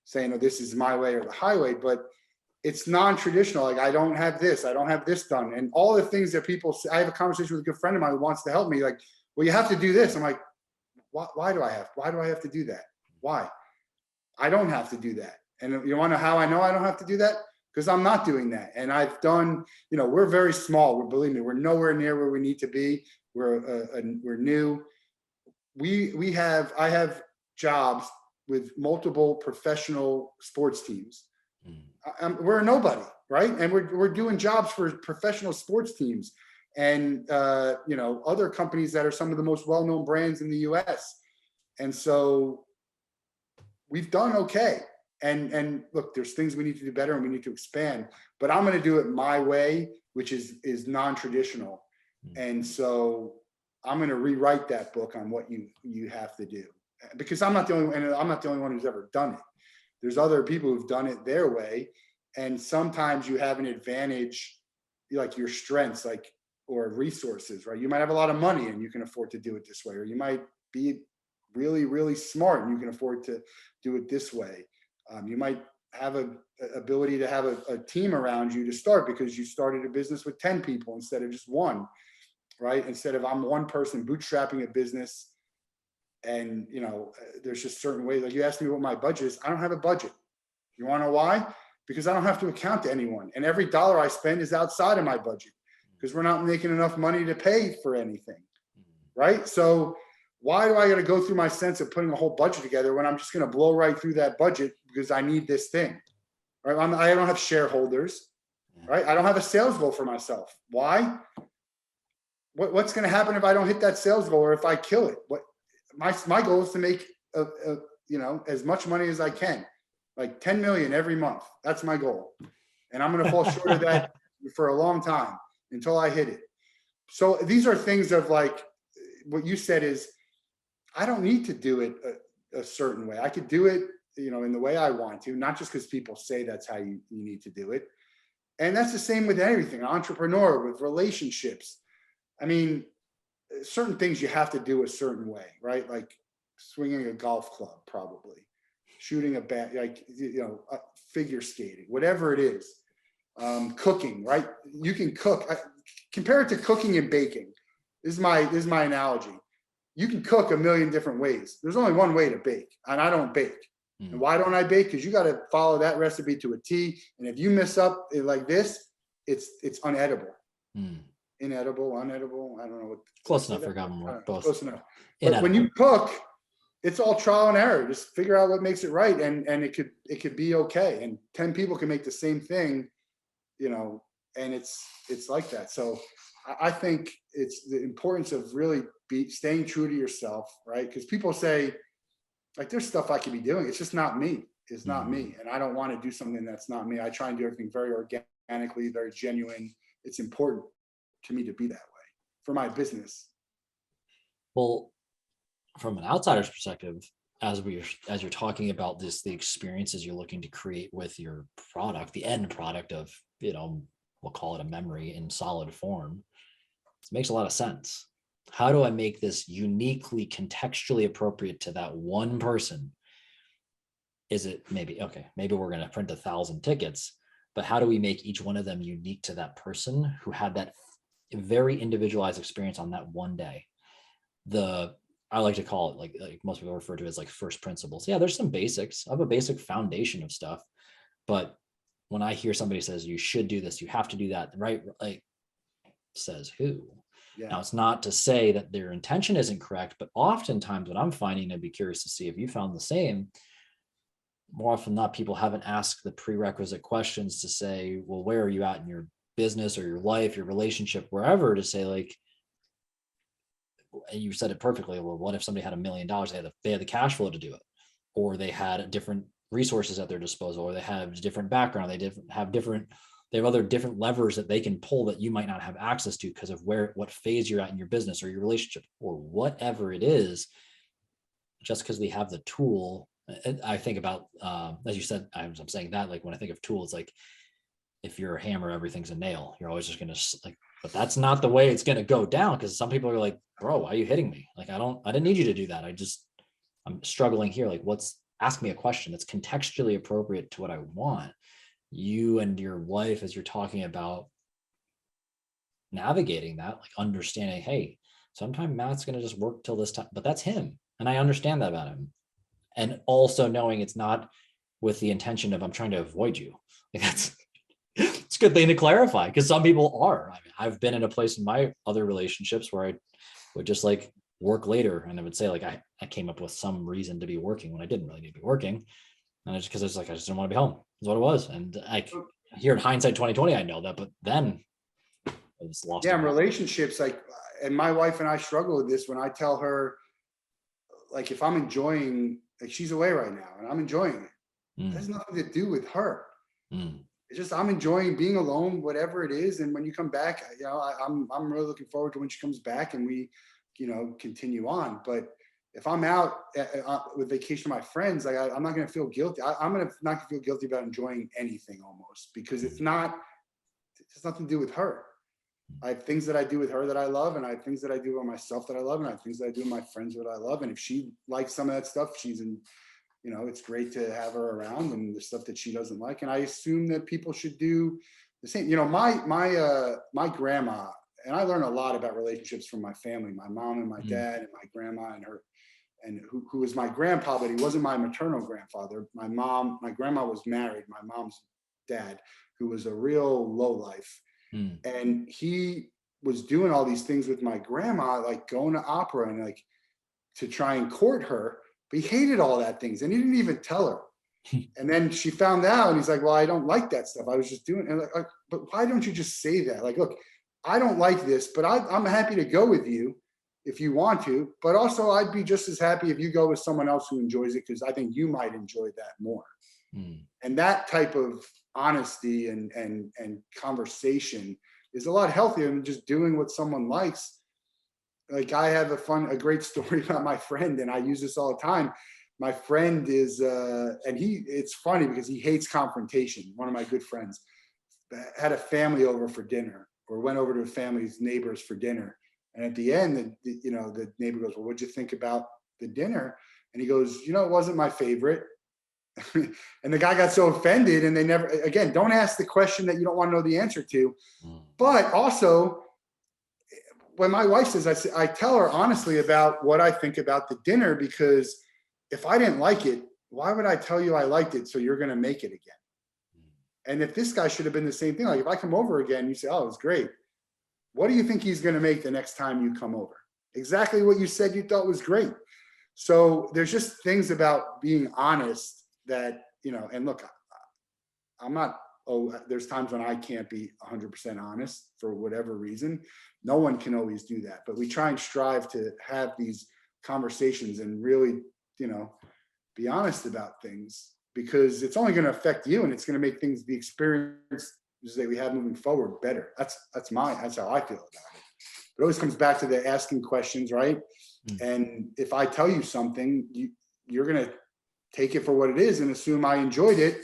saying, oh, this is my way or the highway, but it's non-traditional. Like, I don't have this done. And all the things that people say, I have a conversation with a good friend of mine who wants to help me. Like, well, you have to do this. I'm like, why do I have to do that? Why? I don't have to do that. And you want to know how I know I don't have to do that? Because I'm not doing that. And I've done, we're very small. Believe me, we're nowhere near where we need to be. We're new. I have jobs with multiple professional sports teams. We're a nobody, right? And we're doing jobs for professional sports teams and other companies that are some of the most well-known brands in the US. And so we've done okay. And look, there's things we need to do better and we need to expand, but I'm going to do it my way, which is non-traditional. And so I'm going to rewrite that book on what you have to do, because I'm not the only one who's ever done it. There's other people who've done it their way. And sometimes you have an advantage, like your strengths, or resources, right? You might have a lot of money and you can afford to do it this way, or you might be really, really smart and you can afford to do it this way. You might have an ability to have a team around you to start because you started a business with 10 people instead of just one, right? Instead of I'm one person bootstrapping a business. And, there's just certain ways. Like, you asked me what my budget is. I don't have a budget. You want to know why? Because I don't have to account to anyone. And every dollar I spend is outside of my budget because we're not making enough money to pay for anything, right? So why do I got to go through my sense of putting a whole budget together when I'm just going to blow right through that budget because I need this thing, right? I don't have shareholders, right? I don't have a sales goal for myself. Why? What's going to happen if I don't hit that sales goal or if I kill it? My goal is to make as much money as I can, like 10 million every month. That's my goal. And I'm going to fall short of that for a long time until I hit it. So these are things of like what you said is, I don't need to do it a certain way. I could do it, in the way I want to, not just because people say that's how you need to do it. And that's the same with everything, an entrepreneur, with relationships. I mean, certain things you have to do a certain way, right? Like swinging a golf club, probably shooting a bat, figure skating, whatever it is. Cooking, right? You can cook. Compare it to cooking and baking. This is my analogy. you can cook a million different ways. There's only one way to bake, and I don't bake. And why don't I bake? Because you got to follow that recipe to a T. And if you mess up like this, it's unedible. Inedible, unedible. I don't know what. Close enough for government. Both. Close enough. But when you cook, it's all trial and error. Just figure out what makes it right, and it could be okay. And 10 people can make the same thing, you know, and it's like that. So I think it's the importance of really staying true to yourself, right? Because people say, like, there's stuff I could be doing. It's just not me. It's not me. And I don't want to do something that's not me. I try and do everything very organically, very genuine. It's important to me to be that way for my business. Well, from an outsider's perspective, as you're talking about this, the experiences you're looking to create with your product, the end product of, you know, we'll call it a memory in solid form, it makes a lot of sense. How do I make this uniquely contextually appropriate to that one person? Is it maybe we're going to print 1,000 tickets, but how do we make each one of them unique to that person who had that very individualized experience on that one day? I like to call it, like most people refer to it as like first principles. Yeah, there's some basics of a basic foundation of stuff. But when I hear somebody says, you should do this, you have to do that, right? Like, says who? Yeah. Now, it's not to say that their intention isn't correct, but oftentimes what I'm finding, I'd be curious to see if you found the same, more often than not, people haven't asked the prerequisite questions to say, well, where are you at in your business or your life, your relationship, wherever, to say, like, and you said it perfectly, well, what if somebody had $1 million, they had the cash flow to do it, or they had different resources at their disposal, or they have a different background, they have other different levers that they can pull that you might not have access to because of what phase you're at in your business or your relationship or whatever it is. Just because we have the tool, I think about, as you said, I'm saying that, like, when I think of tools, like, if you're a hammer, everything's a nail. You're always just going to, like, but that's not the way it's going to go down, because some people are like, bro, why are you hitting me? Like, I didn't need you to do that. I'm struggling here. Like, ask me a question that's contextually appropriate to what I want. You and your wife, as you're talking about navigating that, like, understanding, hey, sometimes Matt's going to just work till this time, but that's him. And I understand that about him. And also knowing it's not with the intention of, I'm trying to avoid you. Like, it's a good thing to clarify, because some people are. I mean, I've been in a place in my other relationships where I would just, like, work later, and I would say, like, I came up with some reason to be working when I didn't really need to be working. And it's because I just didn't want to be home. That's what it was. And here in hindsight 2020, I know that, but then I was lost. Yeah, in relationships, like, and my wife and I struggle with this when I tell her, like, if I'm enjoying, like, she's away right now and I'm enjoying it. It has nothing to do with her. It's just, I'm enjoying being alone, whatever it is. And when you come back, you know, I'm really looking forward to when she comes back and we, you know, continue on. But if I'm out with vacation with my friends, like, I'm not going to feel guilty. I'm going to not feel guilty about enjoying anything, almost, because it has nothing to do with her. I have things that I do with her that I love, and I have things that I do with myself that I love, and I have things that I do with my friends that I love. And if she likes some of that stuff, she's in, you know, it's great to have her around, and the stuff that she doesn't like. And I assume that people should do the same. You know, my grandma, and I learned a lot about relationships from my family, my mom and my dad and my grandma and her, and who was my grandpa, but he wasn't my maternal grandfather. My grandma was married, my mom's dad, who was a real lowlife. And he was doing all these things with my grandma, like going to opera and, like, to try and court her, but he hated all that things, and he didn't even tell her. And then she found out, and he's like, well, I don't like that stuff. I was just doing it. And like, but why don't you just say that? Like, look, I don't like this, but I'm happy to go with you if you want to, but also I'd be just as happy if you go with someone else who enjoys it, because I think you might enjoy that more. And that type of honesty and conversation is a lot healthier than just doing what someone likes. Like, I have a great story about my friend, and I use this all the time. My friend is, and it's funny because he hates confrontation. One of my good friends had a family over for dinner, or went over to a family's neighbors for dinner. And at the end, the neighbor goes, well, what'd you think about the dinner? And he goes, you know, it wasn't my favorite. And the guy got so offended, and they never, again, don't ask the question that you don't want to know the answer to. But also, when my wife says, I tell her honestly about what I think about the dinner, because if I didn't like it, why would I tell you I liked it so you're going to make it again? And if this guy should have been the same thing, like if I come over again, you say, oh, it was great. What do you think he's going to make the next time you come over? Exactly what you said you thought was great. So there's just things about being honest that, and look, I'm not, there's times when I can't be 100% honest for whatever reason. No one can always do that, but we try and strive to have these conversations and really, be honest about things, because it's only going to affect you, and it's going to make things, the experience that we have moving forward, better. That's how I feel about it. It always comes back to the asking questions, right? And if I tell you something, you're going to take it for what it is and assume I enjoyed it.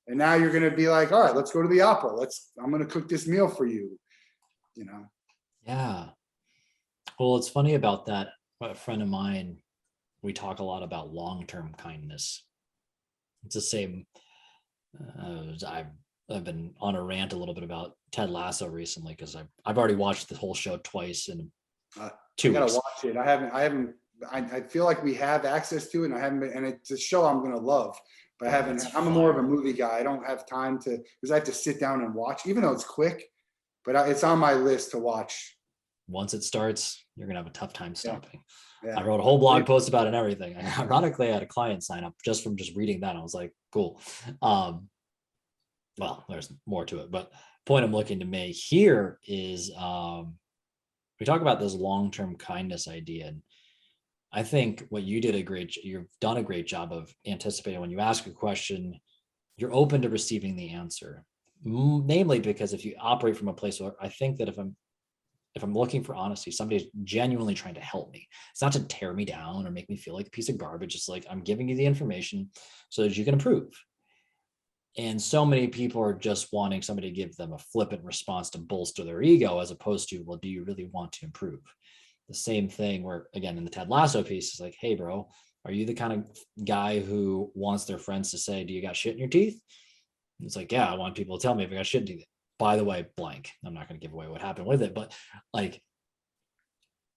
And now you're going to be like, all right, let's go to the opera. I'm going to cook this meal for you, Yeah. Well, it's funny about that. A friend of mine, we talk a lot about long-term kindness. It's the same. I've been on a rant a little bit about Ted Lasso recently, because I've already watched the whole show twice in 2 weeks. I gotta watch it. I feel like we have access to it, and I haven't been, and it's a show I'm gonna love, but I'm more of a movie guy. I don't have time because I have to sit down and watch, even though it's quick, but it's on my list to watch. Once it starts, you're gonna have a tough time stopping. Yeah. I wrote a whole blog post about it and everything. And ironically, I had a client sign up just from reading that. I was like, cool. Well, there's more to it, but point I'm looking to make here is we talk about this long-term kindness idea. And I think what you've done a great job of anticipating. When you ask a question, you're open to receiving the answer. Namely, because if you operate from a place where I think that if I'm looking for honesty, somebody's genuinely trying to help me. It's not to tear me down or make me feel like a piece of garbage. It's like, I'm giving you the information so that you can improve. And so many people are just wanting somebody to give them a flippant response to bolster their ego, as opposed to, well, do you really want to improve? The same thing where, again, in the Ted Lasso piece, it's like, hey, bro, are you the kind of guy who wants their friends to say, do you got shit in your teeth? And it's like, yeah, I want people to tell me if I got shit in your teeth. By the way, blank. I'm not going to give away what happened with it, but like,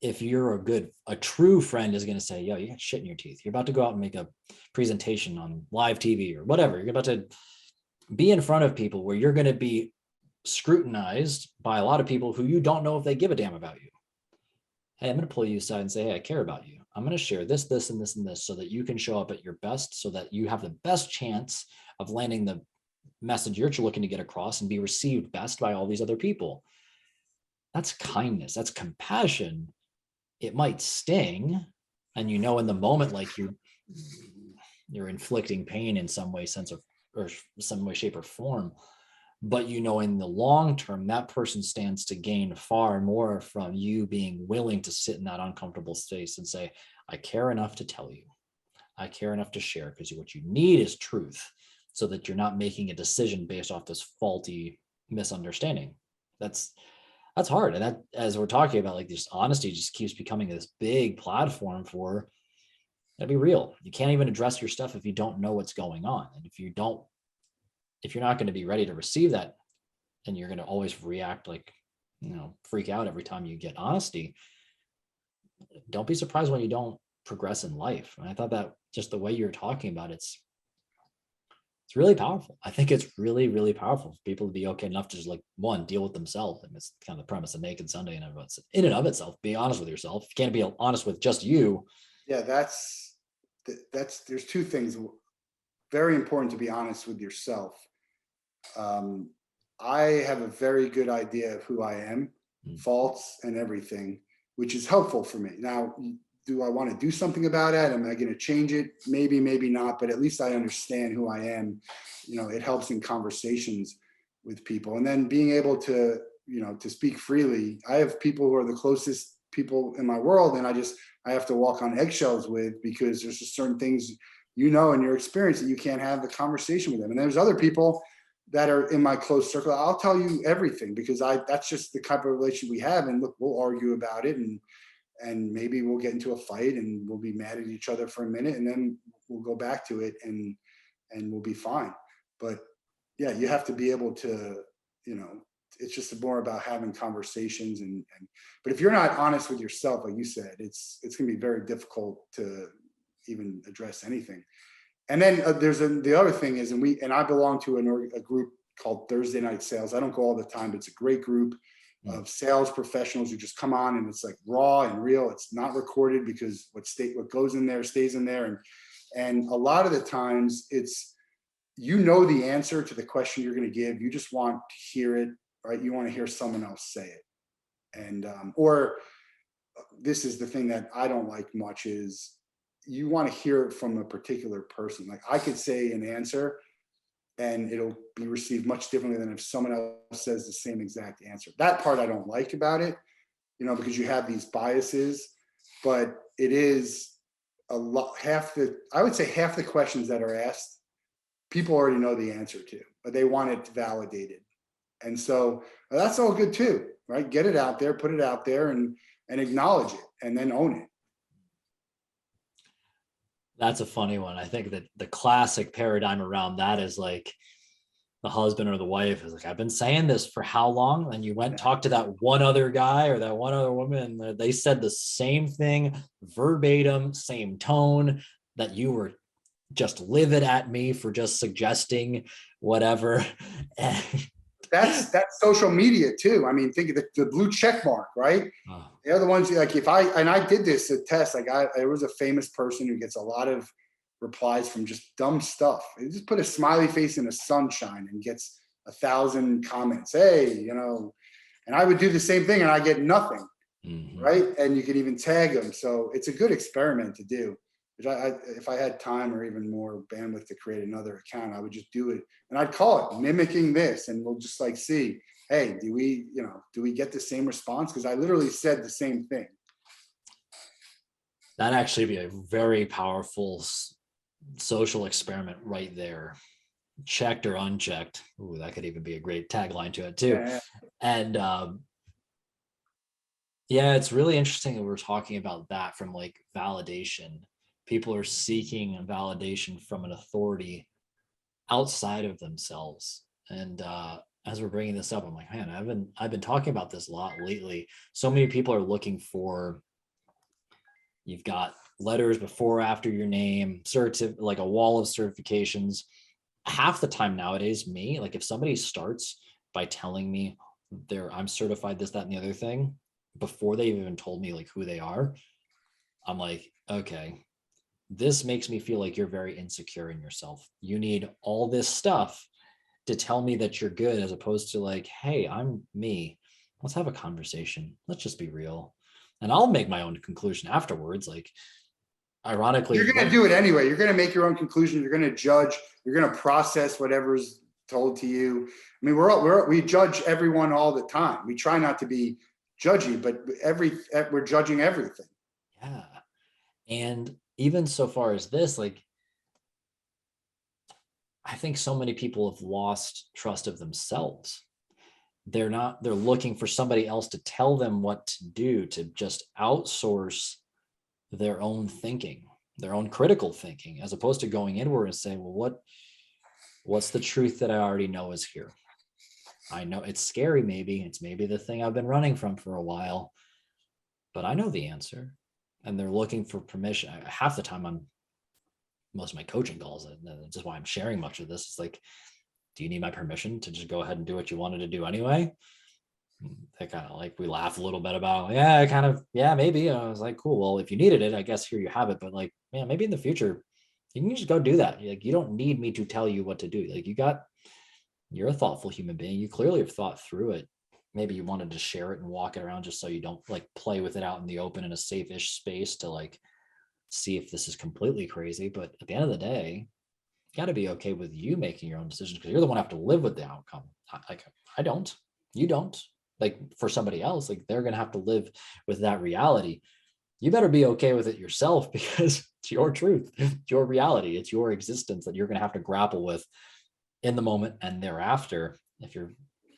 if you're a true friend is going to say, yo, you got shit in your teeth. You're about to go out and make a presentation on live TV or whatever. You're about to be in front of people where you're going to be scrutinized by a lot of people who you don't know if they give a damn about you. Hey, I'm going to pull you aside and say, hey, I care about you. I'm going to share this, this, and this, and this, so that you can show up at your best, so that you have the best chance of landing the message you're looking to get across and be received best by all these other people. That's kindness. That's compassion. It might sting, and in the moment, like you're inflicting pain in some way, or some way, shape, or form. But in the long term, that person stands to gain far more from you being willing to sit in that uncomfortable space and say, I care enough to tell you. I care enough to share, because what you need is truth, so that you're not making a decision based off this faulty misunderstanding. That's hard. And that, as we're talking about, like, this honesty just keeps becoming this big platform for, that'd be real. You can't even address your stuff if you don't know what's going on. And if you're not going to be ready to receive that, and you're going to always react like, freak out every time you get honesty, don't be surprised when you don't progress in life. And I thought that just the way you're talking about it's really powerful. I think it's really, really powerful for people to be okay enough to just, like, one, deal with themselves. And it's kind of the premise of Naked Sunday in and of itself. Be honest with yourself. You can't be honest with just you. Yeah, there's two things. Very important to be honest with yourself. I have a very good idea of who I am, faults and everything, which is helpful for me. Now, do I want to do something about it? Am I going to change it? Maybe, maybe not, but at least I understand who I am. It helps in conversations with people. And then being able to, to speak freely. I have people who are the closest people in my world, and I have to walk on eggshells with, because there's just certain things, in your experience, that you can't have the conversation with them. And there's other people that are in my close circle. I'll tell you everything, because that's just the type of relationship we have. And look, we'll argue about it, and maybe we'll get into a fight, and we'll be mad at each other for a minute, and then we'll go back to it, and we'll be fine. But yeah, you have to be able to, it's just more about having conversations but if you're not honest with yourself, like you said, it's going to be very difficult to even address anything. And then the other thing is, and I belong to a group called Thursday Night Sales. I don't go all the time, but it's a great group of sales professionals who just come on, and it's like raw and real. It's not recorded because what goes in there stays in there. And a lot of the times it's, the answer to the question you're going to give. You just want to hear it, right? You want to hear someone else say it. And, or this is the thing that I don't like much is you want to hear it from a particular person. Like I could say an answer and it'll be received much differently than if someone else says the same exact answer. That part I don't like about it, because you have these biases, but it is a lot, I would say half the questions that are asked, people already know the answer to, but they want it validated. And so that's all good too, right? Get it out there, put it out there and acknowledge it and then own it. That's a funny one. I think that the classic paradigm around that is like the husband or the wife is like, I've been saying this for how long? And you went talk to that one other guy or that one other woman, and they said the same thing, verbatim, same tone, that you were just livid at me for just suggesting whatever. That's social media too. I mean, think of the blue check mark, right? Oh. They're the ones like, I did this a test, there was a famous person who gets a lot of replies from just dumb stuff. They just put a smiley face in the sunshine and gets 1,000 comments. Hey, and I would do the same thing and I get nothing, right? And you could even tag them. So it's a good experiment to do. If I had time or even more bandwidth to create another account, I would just do it. And I'd call it mimicking this. And we'll just like see, hey, do we get the same response? Because I literally said the same thing. That'd actually be a very powerful social experiment right there. Checked or unchecked. Ooh, that could even be a great tagline to it too. Yeah. And yeah, it's really interesting that we're talking about that from like validation. People are seeking validation from an authority outside of themselves. And as we're bringing this up, I'm like, man, I've been talking about this a lot lately. So many people are looking for, you've got letters before, after your name, like a wall of certifications. Half the time nowadays, like if somebody starts by telling me I'm certified this, that, and the other thing, before they've even told me like who they are, I'm like, okay, this makes me feel like you're very insecure in yourself. You need all this stuff to tell me that you're good, as opposed to like, hey, I'm me. Let's have a conversation. Let's just be real. And I'll make my own conclusion afterwards. Like, ironically, you're going to do it anyway. You're going to make your own conclusion. You're going to judge. You're going to process whatever's told to you. I mean, we judge everyone all the time. We try not to be judgy, but we're judging everything. Yeah. And even so far as this, like, I think so many people have lost trust of themselves. They're looking for somebody else to tell them what to do, to just outsource their own thinking, their own critical thinking, as opposed to going inward and saying, well, what's the truth that I already know is here? I know it's scary. Maybe it's the thing I've been running from for a while, but I know the answer. And they're looking for permission. Half the time on most of my coaching calls, and just why I'm sharing much of this, it's like, do you need my permission to just go ahead and do what you wanted to do anyway? They kind of like, we laugh a little bit about, yeah, maybe. I was like, cool. Well, if you needed it, I guess here you have it. But like, man, maybe in the future, you can just go do that. Like, you don't need me to tell you what to do. Like, you're a thoughtful human being. You clearly have thought through it. Maybe you wanted to share it and walk it around just so you don't like play with it out in the open in a safe-ish space to like see if this is completely crazy. But at the end of the day, you got to be okay with you making your own decisions, because you're the one who have to live with the outcome. Like, I don't, you don't. Like, for somebody else, like, they're going to have to live with that reality. You better be okay with it yourself, because it's your truth, it's your reality, it's your existence that you're going to have to grapple with in the moment and thereafter.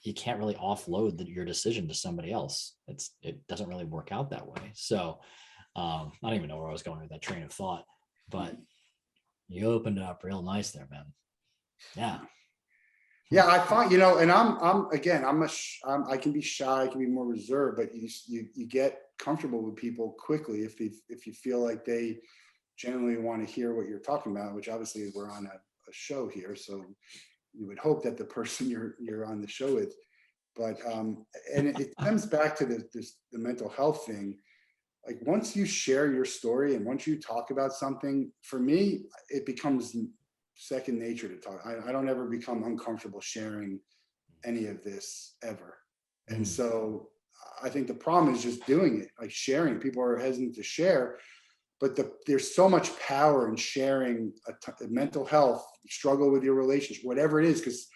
You can't really offload your decision to somebody else. It doesn't really work out that way. So I don't even know where I was going with that train of thought, but you opened it up real nice there, man. Yeah. Yeah, I find, and again, I can be shy, I can be more reserved, but you get comfortable with people quickly if you feel like they genuinely want to hear what you're talking about, which obviously we're on a show here, so you would hope that the person you're on the show with, but and it comes back to the mental health thing. Like once you share your story and once you talk about something, for me, it becomes second nature to talk. I don't ever become uncomfortable sharing any of this ever. And Mm. so I think the problem is just doing it, like sharing. People are hesitant to share, but there's so much power in sharing a mental health struggle with your relationship, whatever it is, because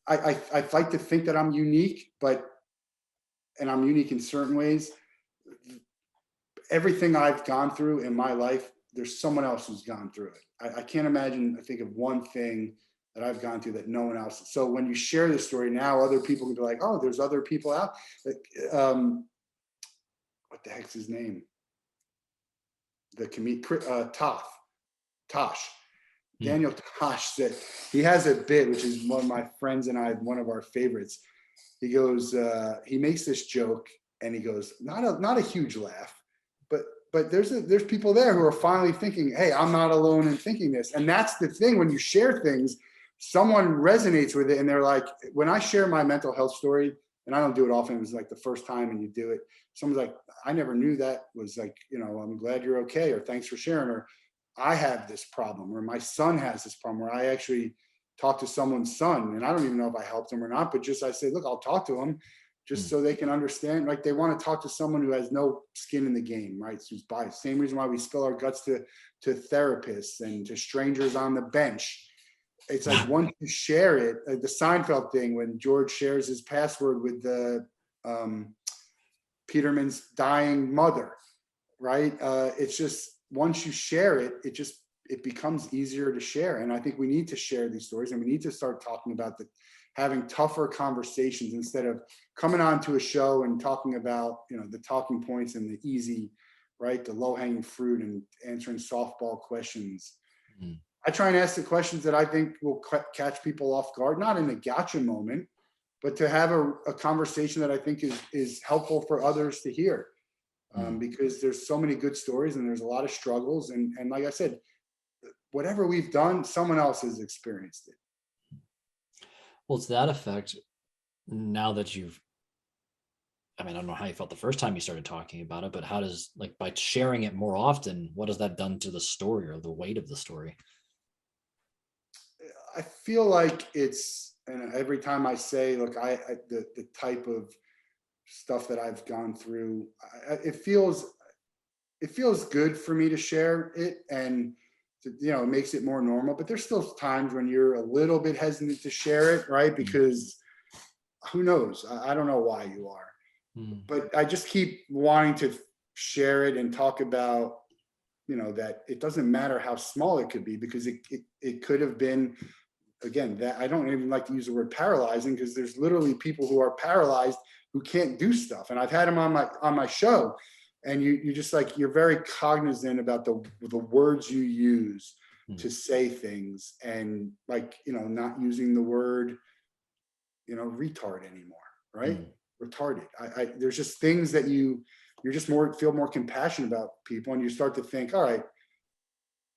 I like to think that I'm unique, and I'm unique in certain ways. Everything I've gone through in my life, there's someone else who's gone through it. I can't imagine, I think of one thing that I've gone through that no one else. So when you share the story now, other people can be like, oh, there's other people out. Like, what the heck's his name? The comedian, Tosh. Mm. Daniel Tosh said, he has a bit, which is one of my friends and I, one of our favorites. He goes, he makes this joke and he goes, not a huge laugh, but there's people there who are finally thinking, hey, I'm not alone in thinking this. And that's the thing, when you share things, someone resonates with it. And they're like, when I share my mental health story, and I don't do it often, it was like the first time and you do it, someone's like, I never knew that, was like, I'm glad you're okay, or thanks for sharing, or I have this problem, or my son has this problem, or I actually talked to someone's son and I don't even know if I helped him or not, but just I say, look, I'll talk to him just so they can understand. Like, they want to talk to someone who has no skin in the game, right? Who's biased. Same reason why we spill our guts to therapists and to strangers on the bench. It's like once you share it, the Seinfeld thing, when George shares his password with the Peterman's dying mother, right? It's just, once you share it, it becomes easier to share. And I think we need to share these stories, and we need to start talking about having tougher conversations instead of coming on to a show and talking about, the talking points and the easy, right? The low hanging fruit and answering softball questions. Mm. I try and ask the questions that I think will catch people off guard, not in a gotcha moment, but to have a conversation that I think is helpful for others to hear. Because there's so many good stories and there's a lot of struggles. And like I said, whatever we've done, someone else has experienced it. Well, to that effect, now that I don't know how you felt the first time you started talking about it, but how does, like, by sharing it more often, what has that done to the story or the weight of the story? I feel like and every time I say, look, the type of stuff that I've gone through, it feels good for me to share it, and it makes it more normal. But there's still times when you're a little bit hesitant to share it, right? Because who knows? I don't know why you are, but I just keep wanting to share it and talk about, that it doesn't matter how small it could be, because it could have been, again, that I don't even like to use the word paralyzing, because there's literally people who are paralyzed who can't do stuff. And I've had them on my show, and you just, like, you're very cognizant about the words you use to say things, and, like, not using the word, retard anymore, right? Retarded. There's just things that you're just feel more compassionate about people, and you start to think, all right,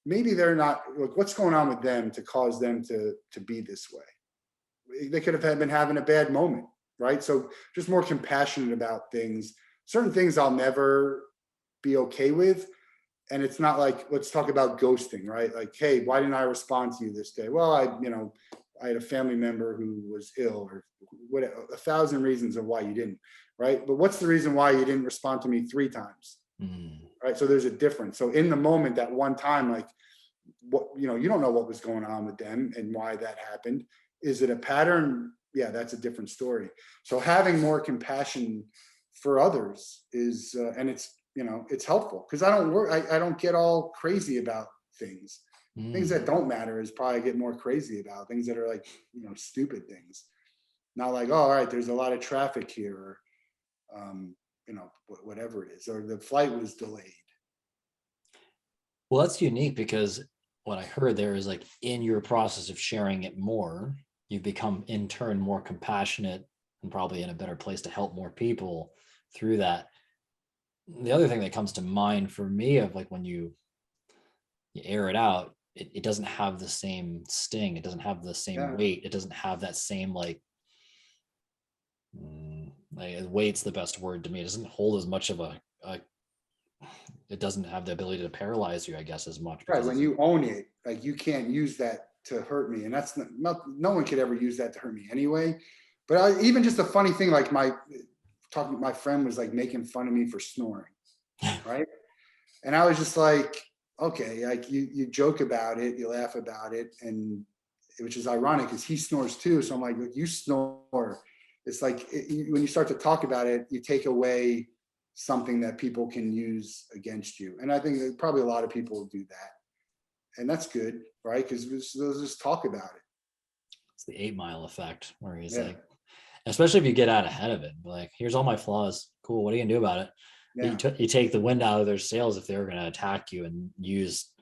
maybe they're not, like, what's going on with them to cause them to be this way? They could have been having a bad moment, right? So just more compassionate about things. Certain things I'll never be okay with. And it's not like, let's talk about ghosting, right? Like, hey, why didn't I respond to you this day? Well, I had a family member who was ill, or whatever, 1,000 reasons of why you didn't, right? But what's the reason why you didn't respond to me 3 times? Right? So there's a difference. So in the moment, that one time, like, what, you don't know what was going on with them and why that happened. Is it a pattern? Yeah, that's a different story. So having more compassion for others is, and it's helpful, because I don't get all crazy about things. Things that don't matter is probably I get more crazy about. Things that are, like, stupid things. Not like, oh, all right, there's a lot of traffic here, or whatever it is, or the flight was delayed. Well, that's unique, because what I heard there is like in your process of sharing it more, you've become in turn more compassionate and probably in a better place to help more people through that. The other thing that comes to mind for me of like when you air it out, it doesn't have the same sting. It doesn't have the same Yeah. weight. It doesn't have that same like weight's the best word to me. It doesn't hold as much of a it doesn't have the ability to paralyze you, I guess, as much Right. because When it's you own it, like you can't use that to hurt me. And that's not, no one could ever use that to hurt me anyway. But even just a funny thing, like my friend was like making fun of me for snoring. Right. And I was just like, okay, like you joke about it, you laugh about it. And which is ironic because he snores too. So I'm like, look, you snore. It's like when you start to talk about it, you take away something that people can use against you. And I think that probably a lot of people do that. And that's good, right? Because they'll just talk about it. it's the 8 Mile effect where he's Yeah. like, especially if you get out ahead of it, like, here's all my flaws. Cool. What are you gonna do about it? Yeah. You take the wind out of their sails if they were going to attack you and use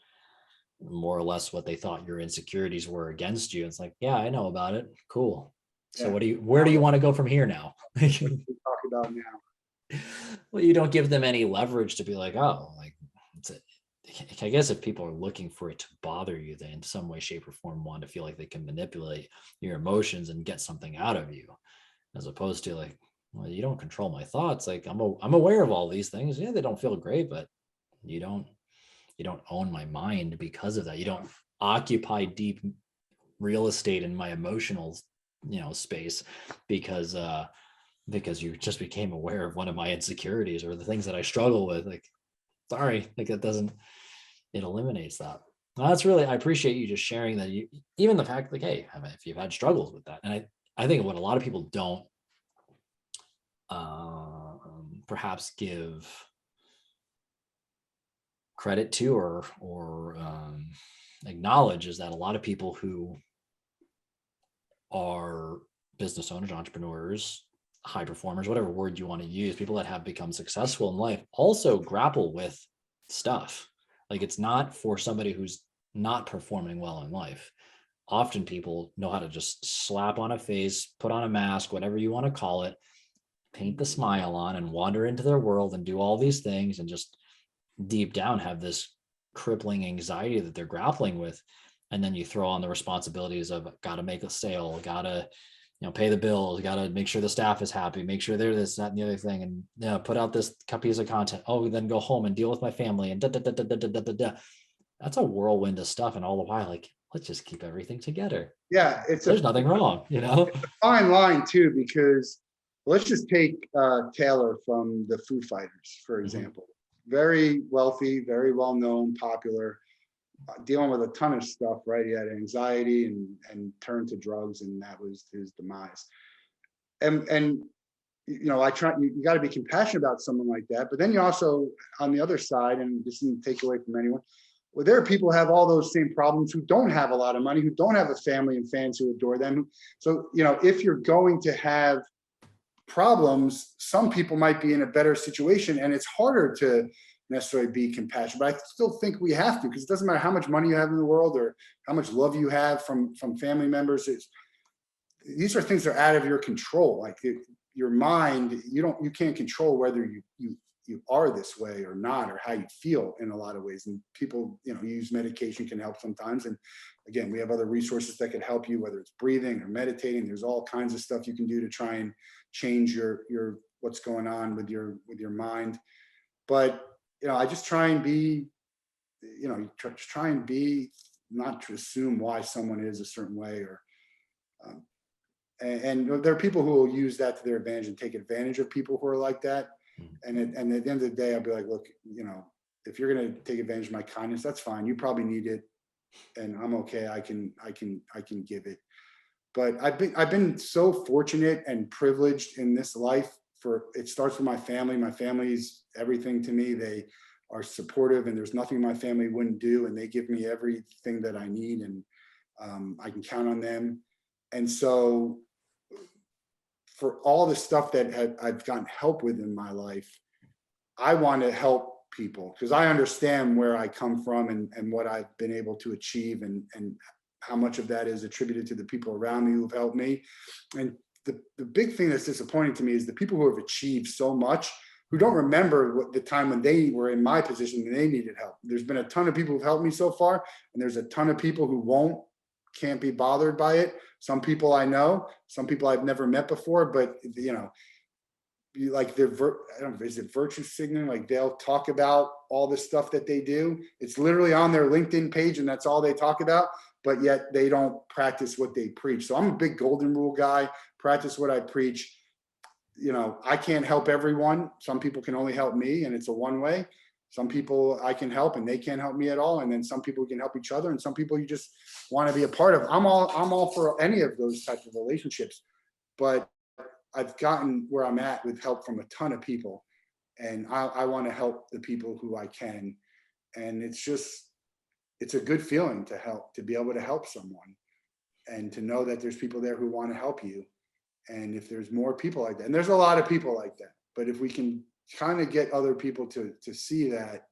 more or less what they thought your insecurities were against you. It's like, yeah, I know about it. Cool. So Yeah. where do you want to go from here now? What we talk about now. Well, you don't give them any leverage to be like, oh, like, I guess if people are looking for it to bother you, they in some way, shape, or form want to feel like they can manipulate your emotions and get something out of you, as opposed to like, well, you don't control my thoughts. Like I'm aware of all these things. Yeah, they don't feel great, but you don't own my mind because of that. You don't occupy deep real estate in my emotional, space because you just became aware of one of my insecurities or the things that I struggle with. Like, sorry, like it doesn't, it eliminates that. Well, that's really, I appreciate you just sharing that. You, even the fact like, hey, if you've had struggles with that, and I think what a lot of people don't perhaps give credit to or acknowledge is that a lot of people who are business owners, entrepreneurs, high performers, whatever word you want to use, people that have become successful in life also grapple with stuff. Like, it's not for somebody who's not performing well in life. Often people know how to just slap on a face, put on a mask, whatever you want to call it, paint the smile on and wander into their world and do all these things and just deep down have this crippling anxiety that they're grappling with. And then you throw on the responsibilities of got to make a sale, got to pay the bills, got to make sure the staff is happy, make sure they're this, that, and the other thing, and put out this piece of content. Oh, then go home and deal with my family and da, da, da, da, da, da, da, da. That's a whirlwind of stuff. And all the while, like, let's just keep everything together. Yeah. There's nothing wrong, It's a fine line too, because let's just take Taylor from the Foo Fighters, for example. Very wealthy, very well known, popular, dealing with a ton of stuff, right? He had anxiety and turned to drugs, and that was his demise. And you got to be compassionate about someone like that, but then you also, on the other side, and this isn't take away from anyone, well, there are people who have all those same problems who don't have a lot of money, who don't have a family and fans who adore them. So, if you're going to have problems, some people might be in a better situation, and it's harder to necessarily be compassionate. But I still think we have to, because it doesn't matter how much money you have in the world or how much love you have from family members. These are things that are out of your control. Like your mind, you can't control whether you are this way or not, or how you feel in a lot of ways. And people, use medication can help sometimes. And again, we have other resources that can help you, whether it's breathing or meditating. There's all kinds of stuff you can do to try and change your what's going on with your mind. But I just try and be, try and be, not to assume why someone is a certain way, or and there are people who will use that to their advantage and take advantage of people who are like that. And at the end of the day, I'll be like, look, if you're going to take advantage of my kindness, that's fine. You probably need it, and I'm okay. I can give it. But I've been so fortunate and privileged in this life. It starts with my family. My family's everything to me. They are supportive, and there's nothing my family wouldn't do, and they give me everything that I need, and I can count on them. And so, for all the stuff that I've gotten help with in my life, I want to help people, because I understand where I come from and what I've been able to achieve, and how much of that is attributed to the people around me who've helped me. And the big thing that's disappointing to me is the people who have achieved so much who don't remember what the time when they were in my position and they needed help. There's been a ton of people who've helped me so far, and there's a ton of people who can't be bothered by it. Some people I know, some people I've never met before, but you know, like I don't know, is it virtue signaling? Like they'll talk about all the stuff that they do. It's literally on their LinkedIn page and that's all they talk about, but yet they don't practice what they preach. So I'm a big golden rule guy, practice what I preach. You know, I can't help everyone. Some people can only help me, and it's a one way. Some people I can help and they can't help me at all. And then some people can help each other, and some people you just want to be a part of. I'm all for any of those types of relationships, but I've gotten where I'm at with help from a ton of people, and I want to help the people who I can. And it's a good feeling to be able to help someone, and to know that there's people there who want to help you. And if there's more people like that, and there's a lot of people like that, but if we can kind of get other people to see that,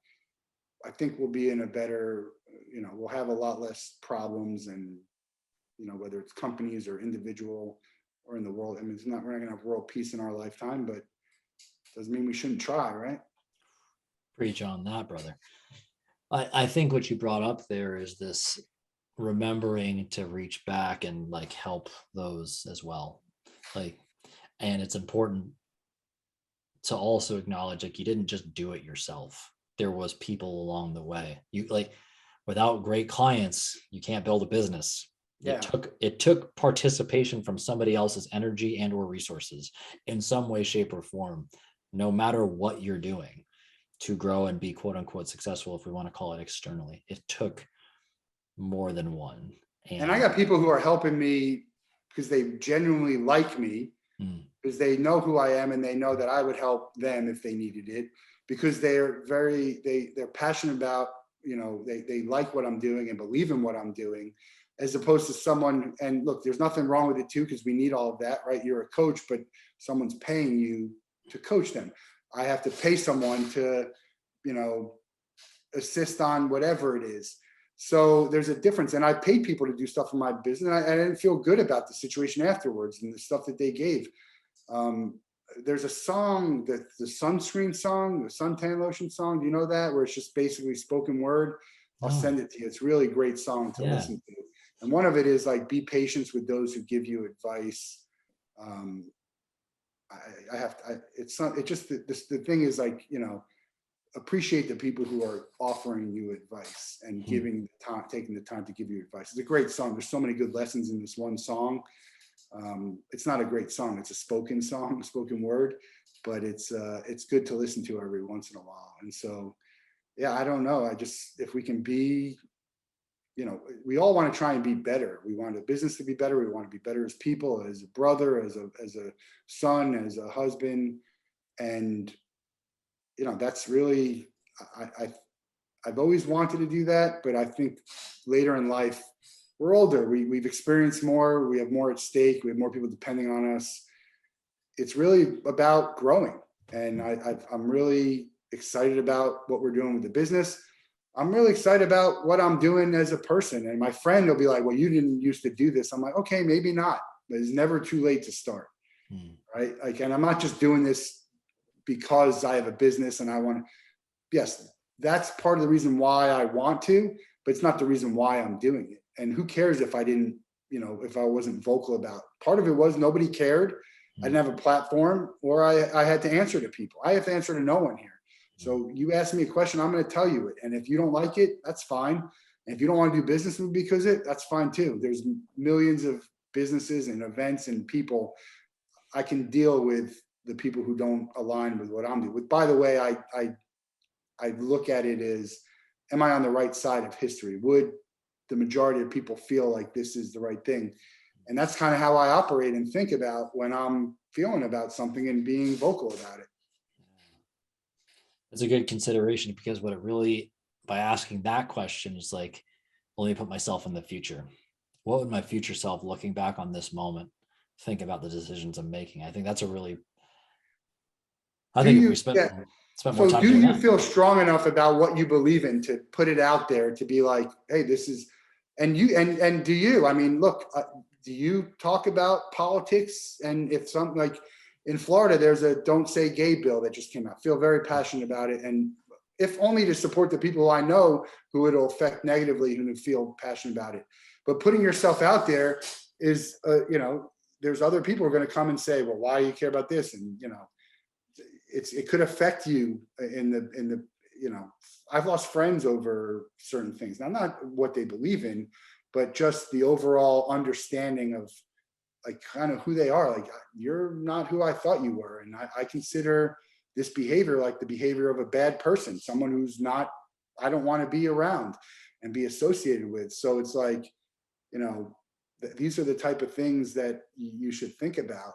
I think we'll be in a better, you know, we'll have a lot less problems. And, you know, whether it's companies or individual or in the world, I mean, we're not gonna have world peace in our lifetime, but doesn't mean we shouldn't try, right? Preach on that, brother. I think what you brought up there is this remembering to reach back and like help those as well. Like, and it's important to also acknowledge, like, you didn't just do it yourself. There was people along the way. You like, without great clients, you can't build a business. Yeah. It took participation from somebody else's energy and or resources in some way, shape, or form, no matter what you're doing, to grow and be quote unquote successful, if we want to call it externally. It took more than one. And I got people who are helping me because they genuinely like me, because they know who I am and they know that I would help them if they needed it, because they're passionate about, you know, they like what I'm doing and believe in what I'm doing, as opposed to someone, and look, there's nothing wrong with it too, because we need all of that, right? You're a coach, but someone's paying you to coach them. I have to pay someone to, you know, assist on whatever it is. So there's a difference. And I paid people to do stuff in my business. And I didn't feel good about the situation afterwards and the stuff that they gave. There's a song, that the sunscreen song, the suntan lotion song. Do you know that? Where it's just basically spoken word. I'll send it to you. It's a really great song to listen to. And one of it is like, be patient with those who give you advice. The thing is, like, you know, appreciate the people who are offering you advice and taking the time to give you advice. It's a great song. There's so many good lessons in this one song. It's not a great song. It's a spoken song, a spoken word, but it's good to listen to every once in a while. And so, yeah, I don't know. If we can be, you know, we all want to try and be better. We want the business to be better. We want to be better as people, as a brother, as a son, as a husband. And, you know, that's really, I've always wanted to do that, but I think later in life, we're older, we've experienced more, we have more at stake, we have more people depending on us. It's really about growing. And I'm really excited about what we're doing with the business. I'm really excited about what I'm doing as a person. And my friend will be like, well, you didn't used to do this. I'm like, okay, maybe not, but it's never too late to start. Right? Like, and I'm not just doing this because I have a business and I want to, yes, that's part of the reason why I want to, but it's not the reason why I'm doing it. And who cares if I didn't, you know, if I wasn't vocal about it. Part of it was nobody cared. I didn't have a platform, or I had to answer to people. I have to answer to no one here. So you ask me a question, I'm going to tell you it. And if you don't like it, that's fine. And if you don't want to do business with me because of it, that's fine too. There's millions of businesses and events and people. I can deal with the people who don't align with what I'm doing. With, by the way, I look at it as, am I on the right side of history? Would the majority of people feel like this is the right thing? And that's kind of how I operate and think about when I'm feeling about something and being vocal about it. It's a good consideration, because what it really, by asking that question, is like, let me put myself in the future. What would my future self, looking back on this moment, think about the decisions I'm making? I think that's a really, I think if we spent, spent more So time do doing you that. feel strong enough about what you believe in to put it out there, to be like, hey, this is, and you, and do you, I mean, look, do you talk about politics? And if something like in Florida, there's a don't say gay bill that just came out. I feel very passionate about it. And if only to support the people I know who it'll affect negatively, who feel passionate about it. But putting yourself out there is, there's other people who are going to come and say, well, why do you care about this? And, it could affect you in the, I've lost friends over certain things. Now, not what they believe in, but just the overall understanding of like kind of who they are. Like, you're not who I thought you were. And I consider this behavior like the behavior of a bad person, someone who's not, I don't want to be around and be associated with. So it's like, these are the type of things that you should think about.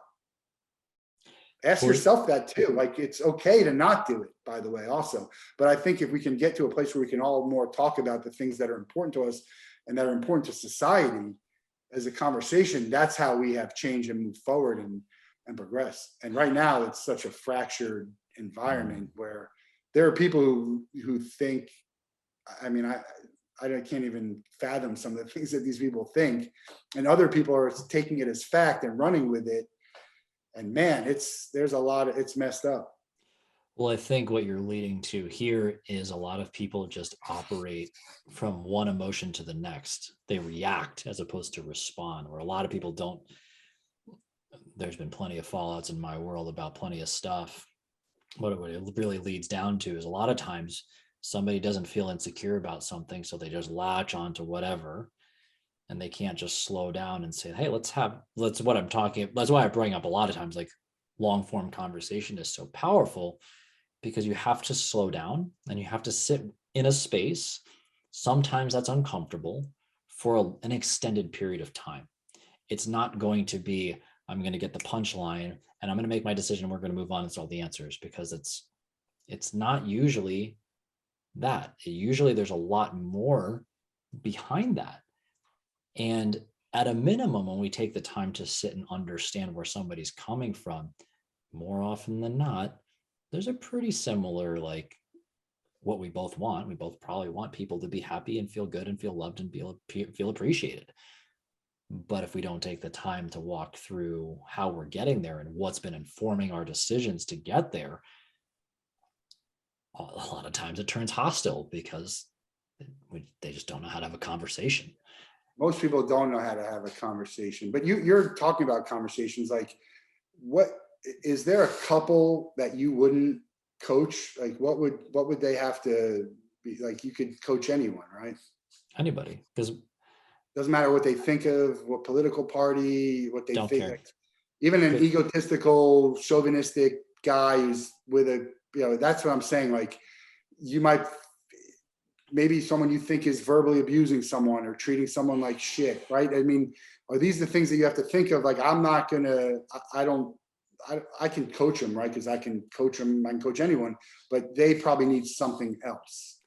Ask yourself that too. Like, it's okay to not do it, by the way, also. But I think if we can get to a place where we can all more talk about the things that are important to us and that are important to society as a conversation, that's how we have change and move forward and progress. And right now it's such a fractured environment where there are people who think, I mean, I can't even fathom some of the things that these people think, and other people are taking it as fact and running with it. And man, it's messed up. Well, I think what you're leading to here is a lot of people just operate from one emotion to the next. They react as opposed to respond, where a lot of people don't. There's been plenty of fallouts in my world about plenty of stuff. What it really leads down to is a lot of times somebody doesn't feel insecure about something, so they just latch on to whatever, and they can't just slow down and say, hey, let's what I'm talking. That's why I bring up a lot of times, like, long form conversation is so powerful, because you have to slow down and you have to sit in a space. Sometimes that's uncomfortable for an extended period of time. It's not going to be, I'm going to get the punchline and I'm going to make my decision and we're going to move on and solve the answers, because it's not usually that. Usually there's a lot more behind that. And at a minimum, when we take the time to sit and understand where somebody's coming from, more often than not, there's a pretty similar, like, what we both want. We both probably want people to be happy and feel good and feel loved and feel appreciated. But if we don't take the time to walk through how we're getting there and what's been informing our decisions to get there, a lot of times it turns hostile because they just don't know how to have a conversation. Most people don't know how to have a conversation, but you're talking about conversations. Like, what is there a couple that you wouldn't coach? Like, what would they have to be like? You could coach anyone, right? Anybody, because doesn't matter what they think of, what political party, what they don't think. care. Like, even an egotistical, chauvinistic guy who's with a, that's what I'm saying. Like, you might, maybe someone you think is verbally abusing someone or treating someone like shit, right? I mean, are these the things that you have to think of? Like, I'm not gonna, I can coach them, right? Because I can coach them, I can coach anyone, but they probably need something else.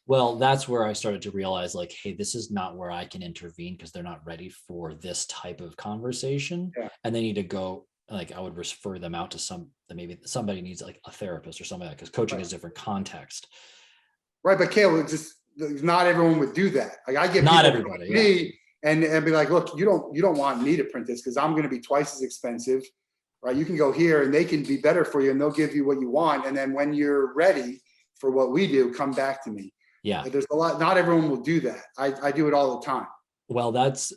Well, that's where I started to realize, like, hey, this is not where I can intervene, because they're not ready for this type of conversation. Yeah. And they need to go, like, I would refer them out to maybe somebody needs like a therapist or something like that, because coaching is different context. Right, but Caleb, just not everyone would do that. Like, I get Not people everybody, me and be like, look, you don't want me to print this because I'm going to be twice as expensive, right? You can go here and they can be better for you and they'll give you what you want. And then when you're ready for what we do, come back to me. Yeah. There's a lot, not everyone will do that. I do it all the time. Well, that's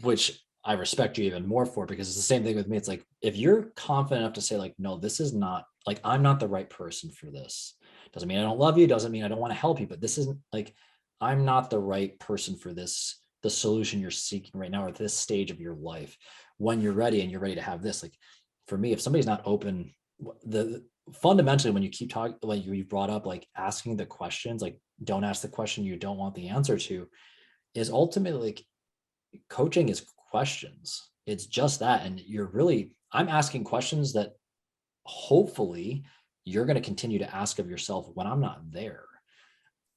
which I respect you even more for, because it's the same thing with me. It's like, if you're confident enough to say, like, no, this is not, like, I'm not the right person for this. Doesn't mean I don't love you. Doesn't mean I don't want to help you, but this isn't, like, I'm not the right person for this, the solution you're seeking right now, or this stage of your life. When you're ready and you're ready to have this, like, for me, if somebody's not open, fundamentally, when you keep talking, like you brought up, like, asking the questions, like, don't ask the question you don't want the answer to, is ultimately, like, coaching is questions. It's just that. And I'm asking questions that hopefully you're going to continue to ask of yourself when I'm not there.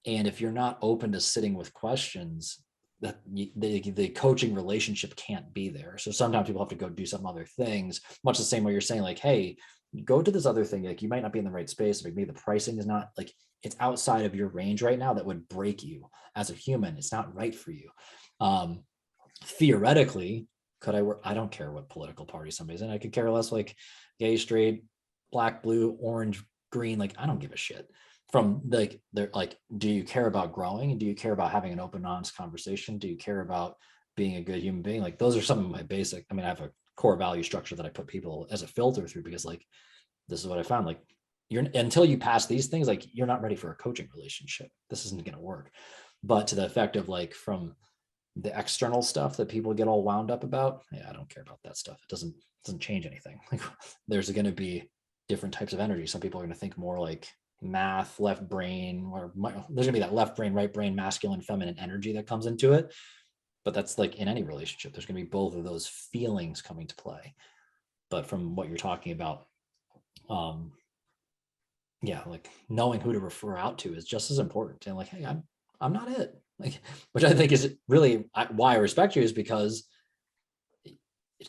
And if you're not open to sitting with questions, that the coaching relationship can't be there. So sometimes people have to go do some other things, much the same way you're saying, like, hey, go to this other thing. Like, you might not be in the right space. Maybe the pricing is not, like, it's outside of your range right now. That would break you as a human. It's not right for you. Theoretically, could I work? I don't care what political party somebody's in. I could care less, like, gay, straight, black, blue, orange, green. Like, I don't give a shit. From, like, they're like, do you care about growing? And do you care about having an open, honest conversation? Do you care about being a good human being? Like, those are some of my basic, I mean, I have a core value structure that I put people as a filter through, because, like, this is what I found. Like, you're, until you pass these things, like, you're not ready for a coaching relationship. This isn't going to work. But to the effect of, like, from the external stuff that people get all wound up about, yeah, I don't care about that stuff. It doesn't change anything. Like, there's going to be different types of energy. Some people are going to think more like math, left brain, or there's gonna be that left brain, right brain, masculine, feminine energy that comes into it. But that's like in any relationship, there's gonna be both of those feelings coming to play. But from what you're talking about, yeah, like, knowing who to refer out to is just as important. And, like, hey, I'm not it. Like, which I think is really why I respect you, is because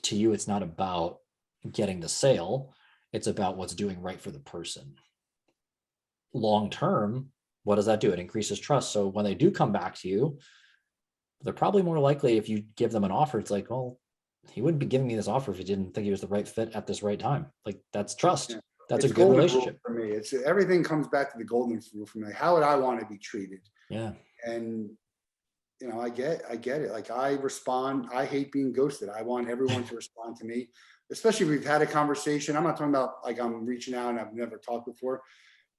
to you, it's not about getting the sale. It's about what's doing right for the person. Long term, what does that do? It increases trust. So when they do come back to you, they're probably more likely, if you give them an offer, it's like, well, he wouldn't be giving me this offer if he didn't think he was the right fit at this right time. Like, that's trust. Yeah. That's It's a good golden rule relationship. for me. It's everything comes back to the golden rule for me. How would I want to be treated? Yeah. And I get it. Like, I respond. I hate being ghosted. I want everyone to respond to me, especially if we've had a conversation. I'm not talking about, like, I'm reaching out and I've never talked before.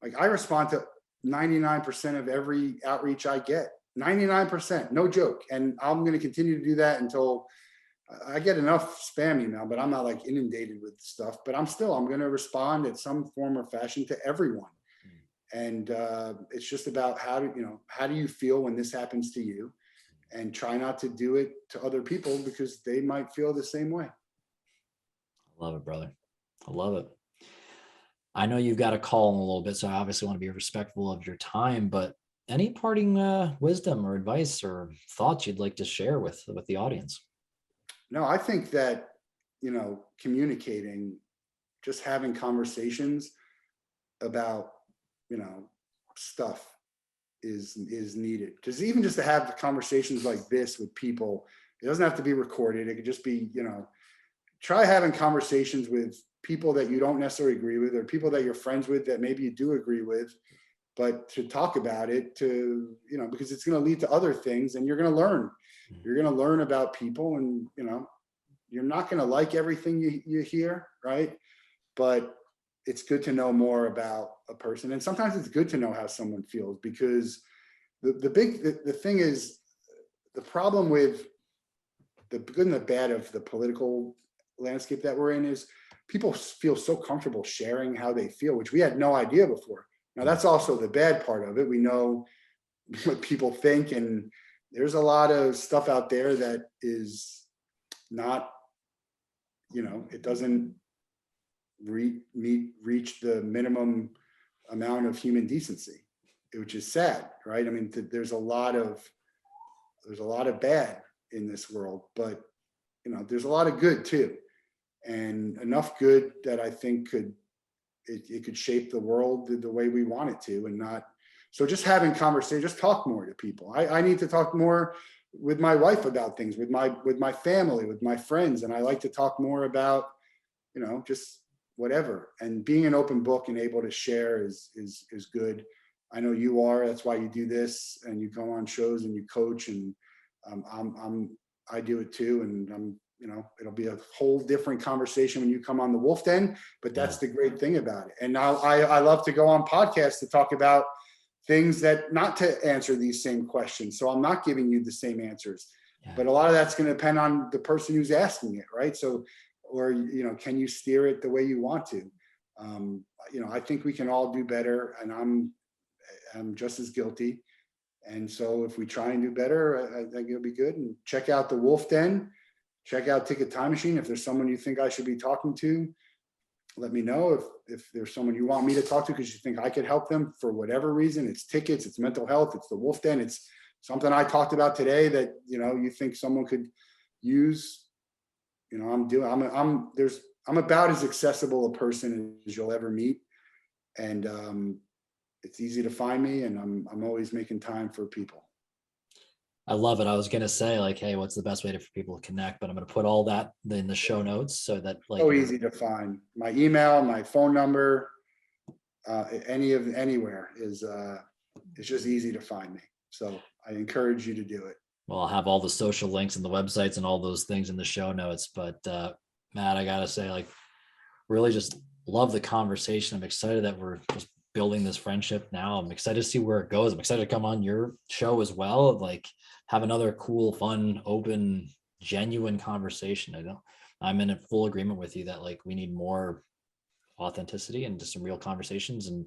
Like, I respond to 99% of every outreach I get. 99%, no joke. And I'm going to continue to do that until I get enough spam email, but I'm not, like, inundated with stuff. But I'm going to respond in some form or fashion to everyone. And it's just about how do you feel when this happens to you, and try not to do it to other people, because they might feel the same way. I love it, brother. I love it. I know you've got a call in a little bit, so I obviously want to be respectful of your time, but any parting wisdom or advice or thoughts you'd like to share with the audience? No, I think that, communicating, just having conversations about, stuff is needed. Because even just to have conversations like this with people, it doesn't have to be recorded. It could just be, try having conversations with people that you don't necessarily agree with, or people that you're friends with that maybe you do agree with, but to talk about it, to, because it's going to lead to other things, and you're going to learn. You're going to learn about people, and, you're not going to like everything you hear, right? But it's good to know more about a person. And sometimes it's good to know how someone feels, because the thing is, the problem with the good and the bad of the political landscape that we're in is people feel so comfortable sharing how they feel, which we had no idea before. Now, that's also the bad part of it. We know what people think, and there's a lot of stuff out there that is not, it doesn't reach the minimum amount of human decency, which is sad, right? I mean, there's a lot of bad in this world, but there's a lot of good too, and enough good that I think it could shape the world the way we want it to, and not. So just having conversation, just talk more to people. I need to talk more with my wife about things, with my family, with my friends, and I like to talk more about, just whatever. And being an open book and able to share is good. I know you are. That's why you do this, and you go on shows and you coach, and I do it too. And it'll be a whole different conversation when you come on the Wolff Den, but that's the great thing about it. And now I love to go on podcasts to talk about things that, not to answer these same questions. So I'm not giving you the same answers, but a lot of that's going to depend on the person who's asking it. Right. So, or, can you steer it the way you want to? I think we can all do better, and I'm just as guilty. And so if we try and do better, I think it'll be good. And check out the Wolff Den, check out Ticket Time Machine. If there's someone you think I should be talking to, let me know. If there's someone you want me to talk to because you think I could help them for whatever reason, it's tickets, it's mental health, it's the Wolff Den, it's something I talked about today that, you think someone could use, there's I'm about as accessible a person as you'll ever meet. And it's easy to find me, and I'm always making time for people. I love it. I was gonna say like, hey, what's the best way for people to connect? But I'm gonna put all that in the show notes so that like So easy to find. My email, my phone number, anywhere is it's just easy to find me. So I encourage you to do it. well, I'll have all the social links and the websites and all those things in the show notes. But Matt, I gotta say, like, really just love the conversation. I'm excited that we're just building this friendship now. I'm excited to see where it goes. I'm excited to come on your show as well. Like, have another cool, fun, open, genuine conversation. I know I'm in a full agreement with you that like we need more authenticity and just some real conversations and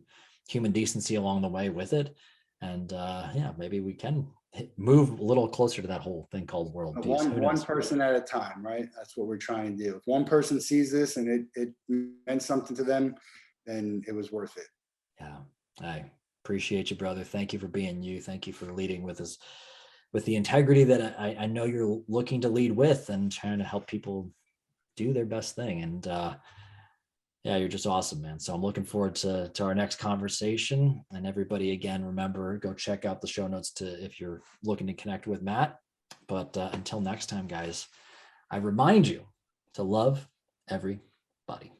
human decency along the way with it. And yeah, maybe we can move a little closer to that whole thing called world peace. One person at a time, right? That's what we're trying to do. If one person sees this and it meant something to them, then it was worth it. Yeah, I appreciate you, brother. Thank you for being you. Thank you for leading with us with the integrity that I know you're looking to lead with, and trying to help people do their best thing. And yeah, you're just awesome, man. So I'm looking forward to our next conversation. And everybody, again, remember, go check out the show notes if you're looking to connect with Matt. But until next time, guys, I remind you to love everybody.